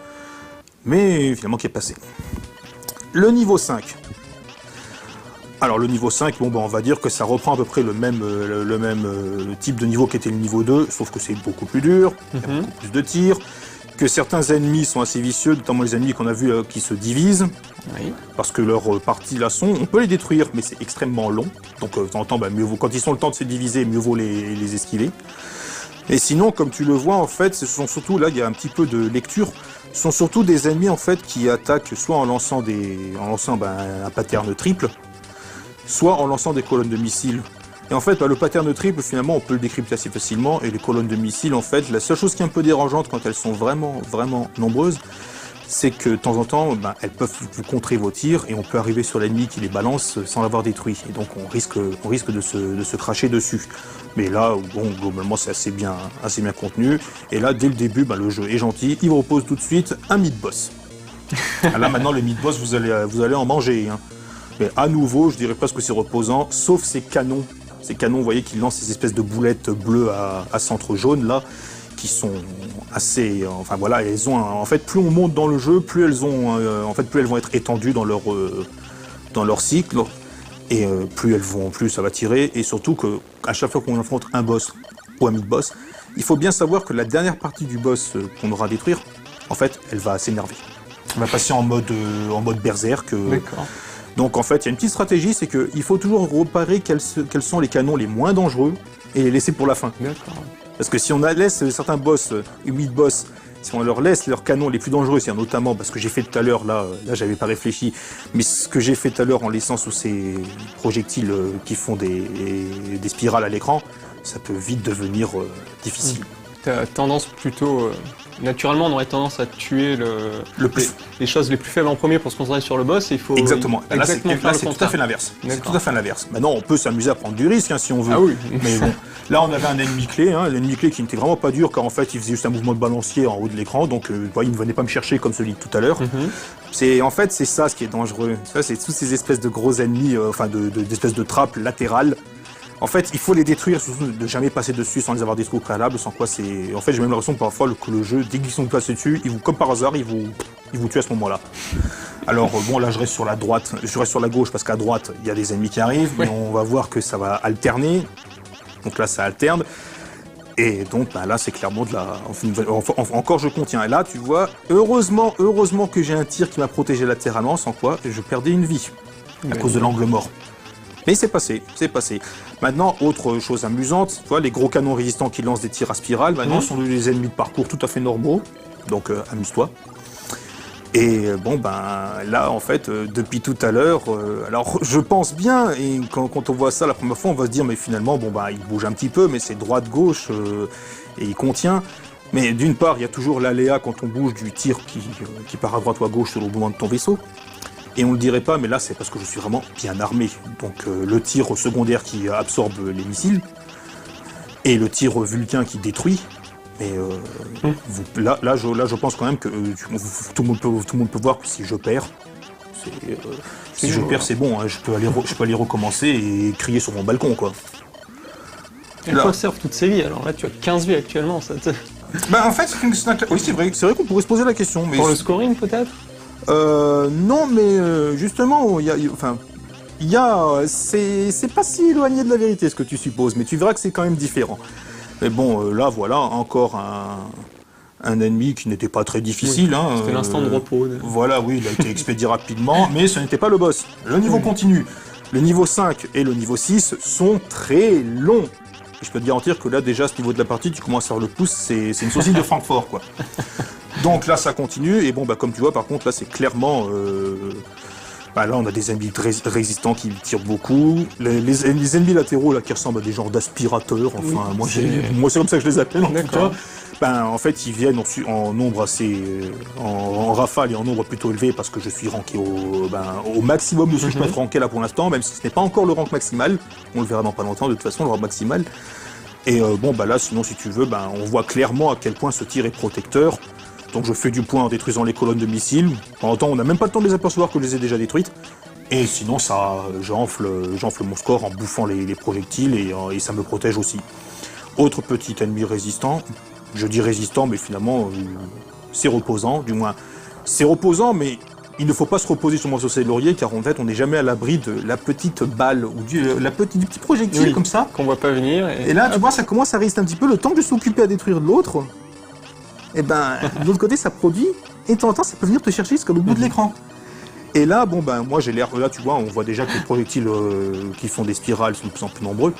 S3: mais finalement qui est passé. Le niveau 5. Alors le niveau 5, on va dire que ça reprend à peu près le même type de niveau qu'était le niveau 2, sauf que c'est beaucoup plus dur, il y a beaucoup plus de tirs, que certains ennemis sont assez vicieux, notamment les ennemis qu'on a vus qui se divisent, parce que leurs parties là on peut les détruire, mais c'est extrêmement long, donc de temps en temps, mieux vaut, quand ils sont le temps de se diviser, mieux vaut les esquiver. Et sinon, comme tu le vois, en fait, ce sont surtout, là, il y a un petit peu de lecture, ce sont surtout des ennemis, en fait, qui attaquent soit en lançant un pattern triple, soit en lançant des colonnes de missiles. Et en fait, le pattern triple, finalement, on peut le décrypter assez facilement, et les colonnes de missiles, en fait, la seule chose qui est un peu dérangeante quand elles sont vraiment, vraiment nombreuses, c'est que de temps en temps, elles peuvent vous contrer vos tirs, et on peut arriver sur l'ennemi qui les balance sans l'avoir détruit. Et donc, on risque de se cracher dessus. Mais là, bon, globalement, c'est assez bien contenu. Et là, dès le début, le jeu est gentil. Il vous propose tout de suite un mid-boss. Là, maintenant, le mid-boss, vous allez en manger. Hein. Mais à nouveau, je dirais presque que c'est reposant, sauf ces canons. Ces canons, vous voyez, qui lancent ces espèces de boulettes bleues à centre jaune, là, qui sont assez... Enfin, voilà, elles ont... en fait, plus on monte dans le jeu, plus elles vont être étendues dans leur cycle. Et plus ça va tirer, et surtout qu'à chaque fois qu'on affronte un boss ou un mid-boss, il faut bien savoir que la dernière partie du boss qu'on aura à détruire, en fait, elle va s'énerver. Elle va passer en mode berserk.
S1: D'accord.
S3: Donc en fait, il y a une petite stratégie, c'est qu'il faut toujours repérer quels sont les canons les moins dangereux et les laisser pour la fin.
S1: D'accord.
S3: Parce que si on laisse certains boss, mid-boss, si on leur laisse leurs canons les plus dangereux, c'est notamment parce que j'ai fait tout à l'heure, là j'avais pas réfléchi, mais ce que j'ai fait tout à l'heure en laissant sous ces projectiles qui font des spirales à l'écran, ça peut vite devenir difficile.
S1: T'as tendance plutôt... naturellement, on aurait tendance à tuer les choses les plus faibles en premier pour se concentrer sur le boss, et il faut...
S3: Exactement. Là, c'est tout à fait l'inverse. Maintenant, on peut s'amuser à prendre du risque, si on veut.
S1: Ah oui.
S3: Mais bon, là, on avait un ennemi clé, l'ennemi clé qui n'était vraiment pas dur, car en fait, il faisait juste un mouvement de balancier en haut de l'écran, donc il ne venait pas me chercher comme celui de tout à l'heure. En fait, c'est ça ce qui est dangereux. Ça, c'est toutes ces espèces de gros ennemis, d'espèces de trappes latérales. En fait, il faut les détruire, surtout de jamais passer dessus sans les avoir détruits au préalable, sans quoi c'est... En fait, j'ai même l'impression parfois que le jeu, dès qu'ils sont placés dessus, comme par hasard, ils vous tuent à ce moment-là. Alors, bon, là, je reste sur la gauche, parce qu'à droite, il y a des ennemis qui arrivent, mais on va voir que ça va alterner. Donc là, ça alterne. Et donc, là, c'est clairement de la... Encore, je contiens. Et là, tu vois, heureusement que j'ai un tir qui m'a protégé latéralement, sans quoi je perdais une vie, à cause de l'angle mort. Mais c'est passé. Maintenant, autre chose amusante, tu vois, les gros canons résistants qui lancent des tirs à spirale, maintenant, sont des ennemis de parcours tout à fait normaux, donc amuse-toi. Et là, en fait, depuis tout à l'heure, alors je pense bien, et quand on voit ça la première fois, on va se dire, mais finalement, il bouge un petit peu, mais c'est droite-gauche, et il contient. Mais d'une part, il y a toujours l'aléa quand on bouge du tir qui part à droite ou à gauche selon le mouvement de ton vaisseau. Et on ne le dirait pas, mais là, c'est parce que je suis vraiment bien armé. Donc le tir secondaire qui absorbe les missiles, et le tir vulcain qui détruit. Mais là, je pense quand même que tout le monde peut voir que si je perds, c'est bon. Hein, je peux aller recommencer et crier sur mon balcon, quoi.
S1: Et à quoi servent toutes ces vies? Alors là, tu as 15 vies actuellement.
S3: En fait, oui, c'est vrai qu'on pourrait se poser la question. Mais
S1: pour le scoring, peut-être?
S3: Non, mais justement, c'est pas si éloigné de la vérité ce que tu supposes, mais tu verras que c'est quand même différent. Mais bon, là, voilà, encore un ennemi qui n'était pas très difficile.
S1: Oui, c'était l'instant de repos.
S3: Voilà, oui, il a été expédié rapidement, mais ce n'était pas le boss. Le niveau continue. Le niveau 5 et le niveau 6 sont très longs. Et je peux te garantir que là, déjà, à ce niveau de la partie, tu commences à faire le pouce, c'est une saucisse de Francfort, quoi. Donc là, ça continue, et comme tu vois, par contre, là, c'est clairement... là, on a des ennemis résistants qui tirent beaucoup. Les ennemis latéraux, là, qui ressemblent à des genres d'aspirateurs, enfin, moi, c'est comme ça que je les appelle, en tout cas. En fait, ils viennent en nombre assez... en rafale et en nombre plutôt élevé, parce que je suis ranké au maximum de ce que je peux être ranké là pour l'instant, même si ce n'est pas encore le rank maximal. On le verra dans pas longtemps, de toute façon, le rank maximal. Et là, sinon, si tu veux, on voit clairement à quel point ce tir est protecteur. Donc je fais du point en détruisant les colonnes de missiles. Pendant temps, on n'a même pas le temps de les apercevoir que je les ai déjà détruites. Et sinon, j'enfle mon score en bouffant les projectiles et ça me protège aussi. Autre petit ennemi résistant. Je dis résistant, mais finalement, c'est reposant. Du moins, c'est reposant, mais il ne faut pas se reposer sur ses lauriers, car en fait, on n'est jamais à l'abri de la petite balle ou du petit projectile comme ça.
S1: Qu'on voit pas venir.
S3: Et là, tu vois, ça commence à résister un petit peu. Le temps que je suis occupé à détruire l'autre, et de l'autre côté, ça produit, et de temps en temps, ça peut venir te chercher jusqu'à l'autre bout de l'écran. Et là, bon, ben, moi, j'ai l'air, là, tu vois, on voit déjà que les projectiles qui font des spirales sont de plus en plus nombreux.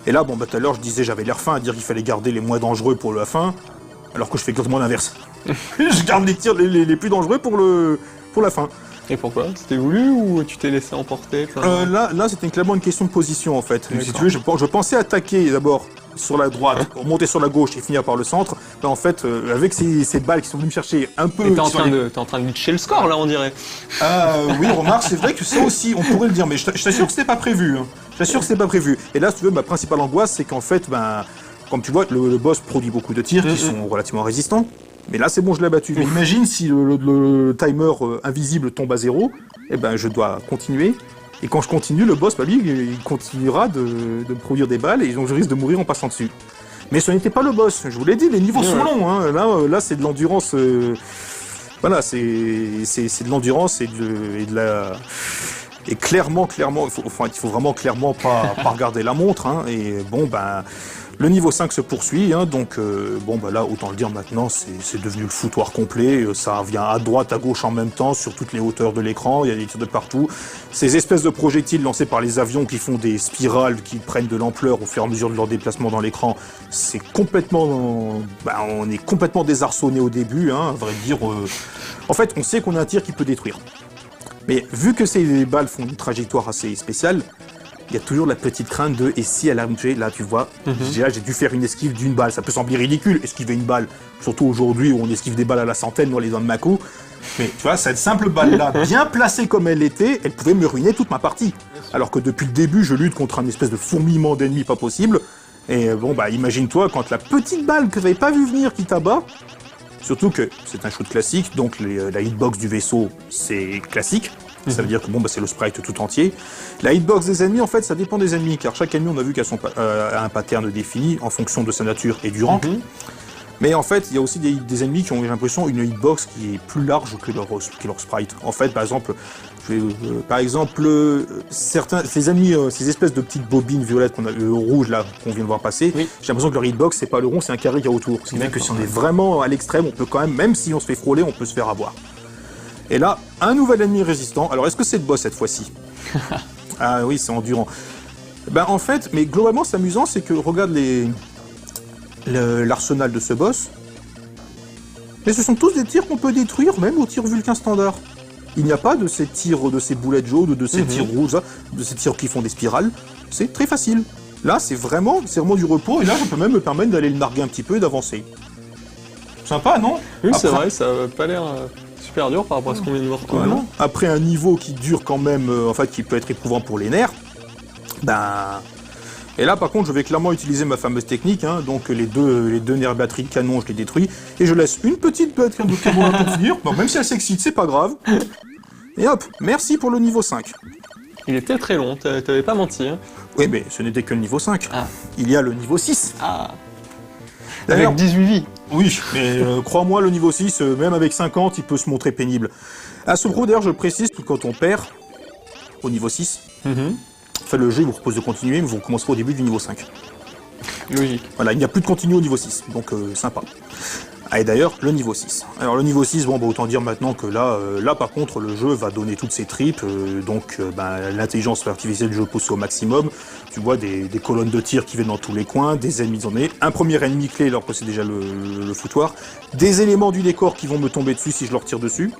S3: Et là, bon, bah, tout à l'heure, je disais, j'avais l'air fin à dire qu'il fallait garder les moins dangereux pour la fin, alors que je fais exactement l'inverse. Je garde les tirs les plus dangereux pour la fin.
S1: Et pourquoi? C'était voulu ou tu t'es laissé emporter?
S3: Là, c'était clairement une question de position, en fait. Si tu veux, je pensais attaquer d'abord sur la droite, remonter sur la gauche et finir par le centre. Ben, en fait, avec ces balles qui sont venues me chercher un peu...
S1: T'es en train de glitcher le score, là, on dirait.
S3: Oui, remarque, c'est vrai que ça aussi, on pourrait le dire, mais je t'assure que c'était pas prévu. Hein. Je t'assure que c'était pas prévu. Et là, si tu veux, ma principale angoisse, c'est qu'en fait, ben, comme tu vois, le boss produit beaucoup de tirs qui sont relativement résistants. Mais là, c'est bon, je l'ai battu. Mais imagine si le timer invisible tombe à 0, eh ben, je dois continuer. Et quand je continue, le boss, bah, lui, il continuera de me produire des balles et donc je risque de mourir en passant dessus. Mais ce n'était pas le boss. Je vous l'ai dit, les niveaux sont longs. Hein. Là, c'est de l'endurance. Voilà, c'est de l'endurance et de la. Et clairement, il faut vraiment clairement pas regarder la montre. Hein. Et bon, ben. Le niveau 5 se poursuit, hein, donc bon bah là autant le dire maintenant, c'est devenu le foutoir complet, ça vient à droite, à gauche en même temps, sur toutes les hauteurs de l'écran, il y a des tirs de partout. Ces espèces de projectiles lancés par les avions qui font des spirales, qui prennent de l'ampleur au fur et à mesure de leur déplacement dans l'écran, c'est complètement... on est complètement désarçonné au début, hein, à vrai dire. En fait, on sait qu'on a un tir qui peut détruire. Mais vu que ces balles font une trajectoire assez spéciale, il y a toujours la petite crainte de « et si elle a tué ?» Là, tu vois, j'ai dû faire une esquive d'une balle. Ça peut sembler ridicule, esquiver une balle, surtout aujourd'hui où on esquive des balles à la centaine dans les zones Mako. Mais tu vois, cette simple balle-là, bien placée comme elle était, elle pouvait me ruiner toute ma partie. Alors que depuis le début, je lutte contre un espèce de fourmillement d'ennemis pas possible. Et bon, bah imagine-toi, quand la petite balle que j'avais pas vu venir qui t'abat, surtout que c'est un shoot classique, donc la hitbox du vaisseau, c'est classique. Ça veut dire que bon, bah, c'est le sprite tout entier. La hitbox des ennemis, en fait, ça dépend des ennemis, car chaque ennemi, on a vu qu'elle a un pattern défini en fonction de sa nature et du rank. Mais en fait, il y a aussi des ennemis qui ont, j'ai l'impression, une hitbox qui est plus large que leur sprite. En fait, par exemple, ces ennemis, ces espèces de petites bobines violettes rouges là qu'on vient de voir passer, j'ai l'impression que leur hitbox, c'est pas le rond, c'est un carré qu'il y a autour. Ce qui fait que si on est vraiment à l'extrême, on peut quand même si on se fait frôler, on peut se faire avoir. Et là, un nouvel ennemi résistant. Alors, est-ce que c'est le boss cette fois-ci? Ah oui, c'est endurant. Ben en fait, mais globalement, c'est amusant, c'est que regarde l'arsenal de ce boss. Mais ce sont tous des tirs qu'on peut détruire, même au tir Vulcain standard. Il n'y a pas de ces tirs, de ces boulettes jaunes, de ces tirs rouges, de ces tirs qui font des spirales. C'est très facile. Là, c'est vraiment du repos, et là, je peux même me permettre d'aller le narguer un petit peu et d'avancer. Sympa, non?
S1: Oui, c'est vrai, ça n'a pas l'air... super dur par rapport à ce qu'on vient de voir.
S3: Après un niveau qui dure quand même, en fait, qui peut être éprouvant pour les nerfs, ben... Et là, par contre, je vais clairement utiliser ma fameuse technique, hein, donc les deux nerfs batterie canon, je les détruis, et je laisse une petite batterie de canon pour finir, bon, même si elle s'excite, c'est pas grave. Et hop, merci pour le niveau 5.
S1: Il était très long, t'avais pas menti. Hein.
S3: Oui, mais ce n'était que le niveau 5. Ah. Il y a le niveau 6.
S1: Ah. Avec 18 vies.
S3: Oui, mais crois-moi, le niveau 6, même avec 50, il peut se montrer pénible. À ce propos, d'ailleurs, je précise que quand on perd au niveau 6, enfin, le jeu il vous propose de continuer, mais vous recommencerez au début du niveau 5.
S1: Logique.
S3: Voilà, il n'y a plus de continu au niveau 6, donc sympa. Ah, et d'ailleurs, le niveau 6. Alors le niveau 6, bon, bah, autant dire maintenant que là par contre, le jeu va donner toutes ses tripes, l'intelligence artificielle du jeu poussée au maximum. Tu vois des colonnes de tir qui viennent dans tous les coins, des ennemis en est, un premier ennemi clé alors que c'est déjà le foutoir, des éléments du décor qui vont me tomber dessus si je leur tire dessus.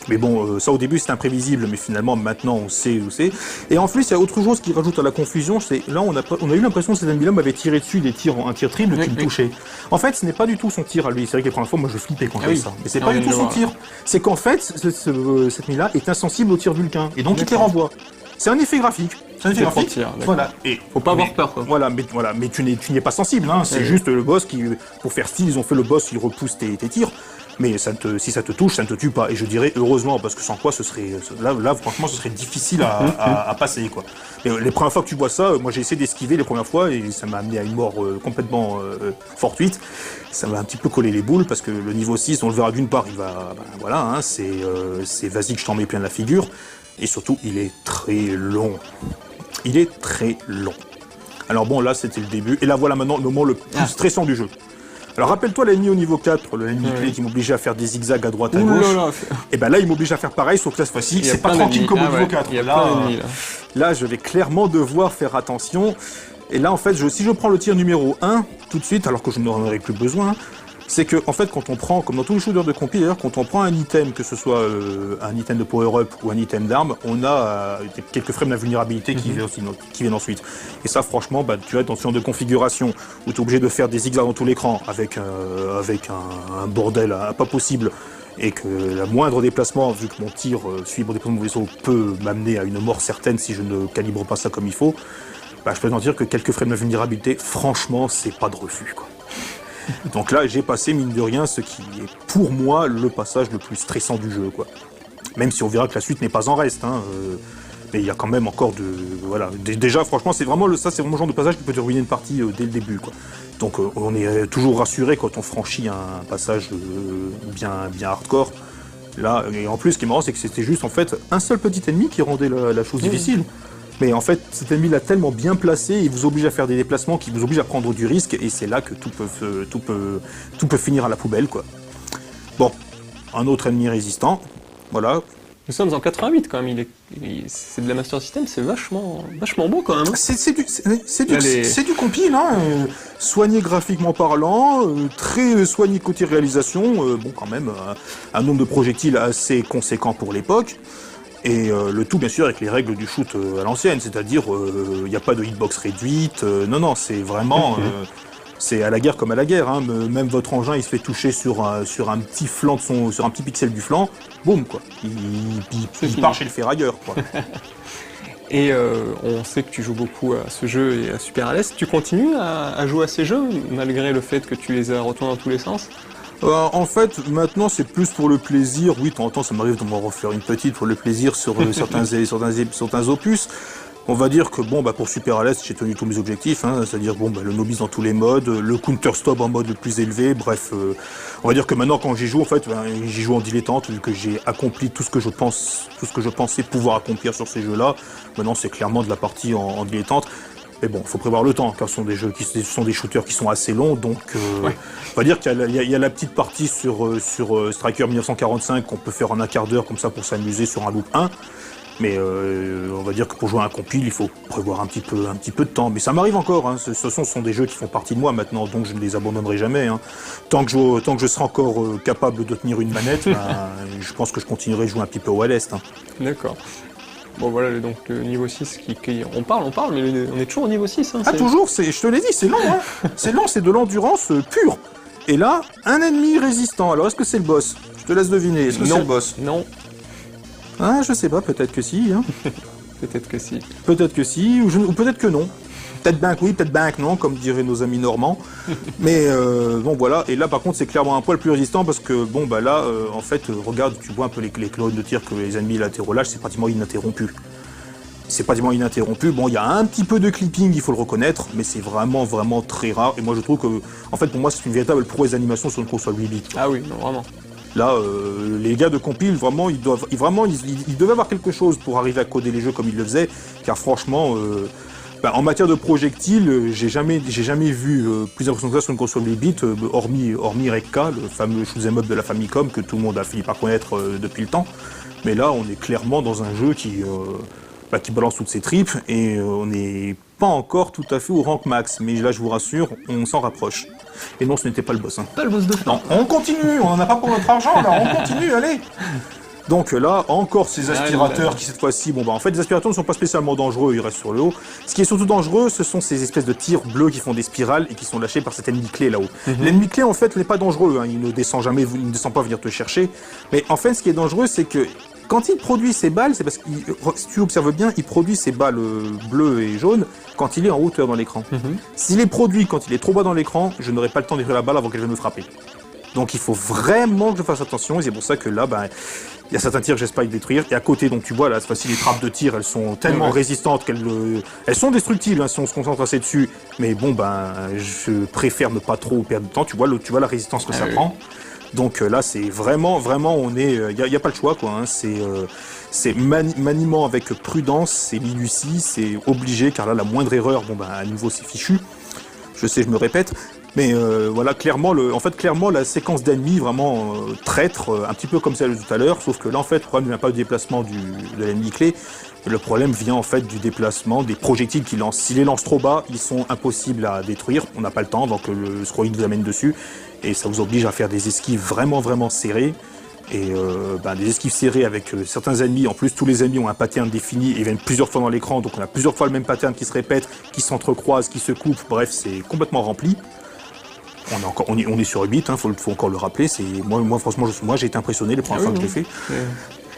S3: Mais bon, ça au début c'est imprévisible, mais finalement maintenant on sait où c'est. Et en plus, il y a autre chose qui rajoute à la confusion, c'est là on a eu l'impression que cet ennemi-là m'avait tiré dessus un tir triple qui me touchait. En fait, ce n'est pas du tout son tir à lui. C'est vrai que les premières fois, moi je flippais quand je faisais ça. Mais c'est pas du tout son tir. C'est qu'en fait, cet ennemi-là est insensible au tir Vulcain, et donc il te les renvoie. C'est un effet graphique. C'est un effet graphique. Voilà. Et
S1: faut pas avoir peur, quoi.
S3: Voilà, mais tu n'y es pas sensible. Hein. C'est juste le boss qui, pour faire style, ils ont fait le boss, il repousse tes tirs. Mais si ça te touche, ça ne te tue pas. Et je dirais heureusement, parce que sans quoi, ce serait là franchement, ce serait difficile à passer, quoi. Et les premières fois que tu vois ça, moi j'ai essayé d'esquiver les premières fois et ça m'a amené à une mort complètement fortuite. Ça m'a un petit peu collé les boules parce que le niveau 6, on le verra d'une part, il va, voilà, hein, c'est vas-y que je t'en mets plein la figure. Et surtout, il est très long. Il est très long. Alors bon, là c'était le début. Et là voilà maintenant le moment le plus stressant du jeu. Alors rappelle-toi l'ennemi au niveau 4, l'ennemi clé qui m'obligeait à faire des zigzags à droite, à gauche. Et ben là, il m'oblige à faire pareil, sauf que là, cette fois-ci, c'est pas tranquille comme au niveau 4. Là, je vais clairement devoir faire attention. Et là, en fait, si je prends le tir numéro 1, tout de suite, alors que je n'en aurai plus besoin, c'est que, en fait, quand on prend, comme dans tous les shooters de compil, d'ailleurs, quand on prend un item, que ce soit un item de power-up ou un item d'arme, on a quelques frames d'invulnérabilité qui viennent ensuite. Et ça, franchement, tu vas être dans ce genre de configuration où tu es obligé de faire des zigzags dans tout l'écran avec un bordel pas possible, et que la moindre déplacement, vu que mon tir suit mon déplacement de vaisseau, peut m'amener à une mort certaine si je ne calibre pas ça comme il faut, je peux t'en dire que quelques frames d'invulnérabilité, franchement, c'est pas de refus, quoi. Donc là, j'ai passé, mine de rien, ce qui est pour moi le passage le plus stressant du jeu, quoi. Même si on verra que la suite n'est pas en reste, mais il y a quand même encore de... Voilà. Déjà, franchement, c'est vraiment le genre de passage qui peut te ruiner une partie dès le début, quoi. Donc on est toujours rassuré quand on franchit un passage bien hardcore. Là, et en plus, ce qui est marrant, c'est que c'était juste, en fait, un seul petit ennemi qui rendait la chose difficile. Mais en fait, cet ennemi l'a tellement bien placé, il vous oblige à faire des déplacements, qui vous oblige à prendre du risque, et c'est là que tout peut finir à la poubelle, quoi. Bon, un autre ennemi résistant, voilà.
S1: Nous sommes en 88 quand même, c'est de la Master System, c'est vachement beau quand même.
S3: C'est du compil, soigné graphiquement parlant, très soigné côté réalisation, bon quand même, un nombre de projectiles assez conséquent pour l'époque. Et le tout, bien sûr, avec les règles du shoot à l'ancienne, c'est-à-dire, il n'y a pas de hitbox réduite, non, c'est vraiment... c'est à la guerre comme à la guerre, même votre engin, il se fait toucher sur un petit flanc sur un petit pixel du flanc, boum, quoi. Il part chez le ferrailleur, quoi.
S1: Et on sait que tu joues beaucoup à ce jeu et à Super Alice. Tu continues à jouer à ces jeux, malgré le fait que tu les as retournés dans tous les sens?
S3: En fait, maintenant, c'est plus pour le plaisir. Oui, de temps en temps, ça m'arrive de m'en refaire une petite pour le plaisir sur certains opus. On va dire que, pour Super Alice, j'ai tenu tous mes objectifs, c'est-à-dire, le novice dans tous les modes, le counter-stop en mode le plus élevé, bref. On va dire que maintenant, quand j'y joue, en fait, j'y joue en dilettante, vu que j'ai accompli tout ce que je pensais pouvoir accomplir sur ces jeux-là. Maintenant, c'est clairement de la partie en dilettante. Mais bon, il faut prévoir le temps, car ce sont des shooters qui sont assez longs, donc on va dire qu'il y a la petite partie sur Striker 1945 qu'on peut faire en un quart d'heure, comme ça, pour s'amuser sur un loop 1. Mais on va dire que pour jouer à un compil, il faut prévoir un petit peu de temps. Mais ça m'arrive encore, ce sont des jeux qui font partie de moi maintenant, donc je ne les abandonnerai jamais. Tant que je serai encore capable de tenir une manette, je pense que je continuerai de jouer un petit peu au West.
S1: D'accord. Bon voilà, donc le niveau 6 on parle, mais on est toujours au niveau 6.
S3: Toujours, je te l'ai dit, c'est lent. C'est lent, c'est de l'endurance pure. Et là, un ennemi résistant. Alors, est-ce que c'est le boss? Je te laisse deviner. Est-ce que c'est le boss?
S1: Non.
S3: Ah, je sais pas, peut-être que si.
S1: Peut-être que si.
S3: Peut-être que si, ou peut-être que non. Peut-être bien que oui, peut-être bien que non, comme diraient nos amis normands. Mais voilà. Et là, par contre, c'est clairement un poil plus résistant parce que, là, en fait, regarde, tu vois un peu les colonnes de tir que les ennemis latéraux lâchent, c'est pratiquement ininterrompu. Bon, il y a un petit peu de clipping, il faut le reconnaître, mais c'est vraiment, vraiment très rare. Et moi, je trouve que, en fait, pour moi, c'est une véritable prouesse d'animation sur une console 8 bits.
S1: Ah oui, non, vraiment.
S3: Là, les gars de compile, vraiment, ils devaient avoir quelque chose pour arriver à coder les jeux comme ils le faisaient, car franchement, en matière de projectiles, j'ai jamais vu plus impressionnant que ça sur une console 8 bits, hormis Rekka, le fameux shoot'em up de la Famicom que tout le monde a fini par connaître depuis le temps. Mais là, on est clairement dans un jeu qui balance toutes ses tripes et on n'est pas encore tout à fait au rank max. Mais là, je vous rassure, on s'en rapproche. Et non, ce n'était pas le boss.
S1: Pas le boss de fin.
S3: Non, on continue, on n'en a pas pour notre argent, là, on continue, allez. Donc là, encore ces aspirateurs qui cette fois-ci, en fait, les aspirateurs ne sont pas spécialement dangereux, ils restent sur le haut. Ce qui est surtout dangereux, ce sont ces espèces de tirs bleus qui font des spirales et qui sont lâchés par cet ennemi clé là-haut. L'ennemi clé, en fait, n'est pas dangereux, il ne descend jamais, il ne descend pas venir te chercher. Mais en fait, ce qui est dangereux, c'est que quand il produit ses balles, c'est parce que, si tu observes bien, il produit ses balles bleues et jaunes quand il est en hauteur dans l'écran. S'il est produit quand il est trop bas dans l'écran, je n'aurai pas le temps d'ouvrir la balle avant qu'elle vienne me frapper. Donc il faut vraiment que je fasse attention, et c'est pour ça que là, il y a certains tirs que j'espère détruire, et à côté, donc tu vois, là, cette fois-ci, les trappes de tir, elles sont tellement résistantes elles sont destructibles si on se concentre assez dessus, mais je préfère ne pas trop perdre de temps, tu vois la résistance que ça prend. Donc là, c'est vraiment, il n'y a pas le choix, quoi. C'est maniement avec prudence, c'est minutie, c'est obligé, car là, la moindre erreur, à nouveau, c'est fichu. Je sais, je me répète. Mais voilà, clairement, la séquence d'ennemis vraiment traître, un petit peu comme celle de tout à l'heure, sauf que là, en fait, le problème ne vient pas du déplacement de l'ennemi clé, le problème vient en fait du déplacement des projectiles qu'il lance. S'il les lance trop bas, ils sont impossibles à détruire, on n'a pas le temps, donc le scrolling vous amène dessus, et ça vous oblige à faire des esquives vraiment serrées, et des esquives serrées avec certains ennemis. En plus, tous les ennemis ont un pattern défini et viennent plusieurs fois dans l'écran, donc on a plusieurs fois le même pattern qui se répète, qui s'entrecroise, qui se coupe, bref, c'est complètement rempli. On est sur 8, faut encore le rappeler. Moi franchement, j'ai été impressionné les premières fois que je l'ai fait.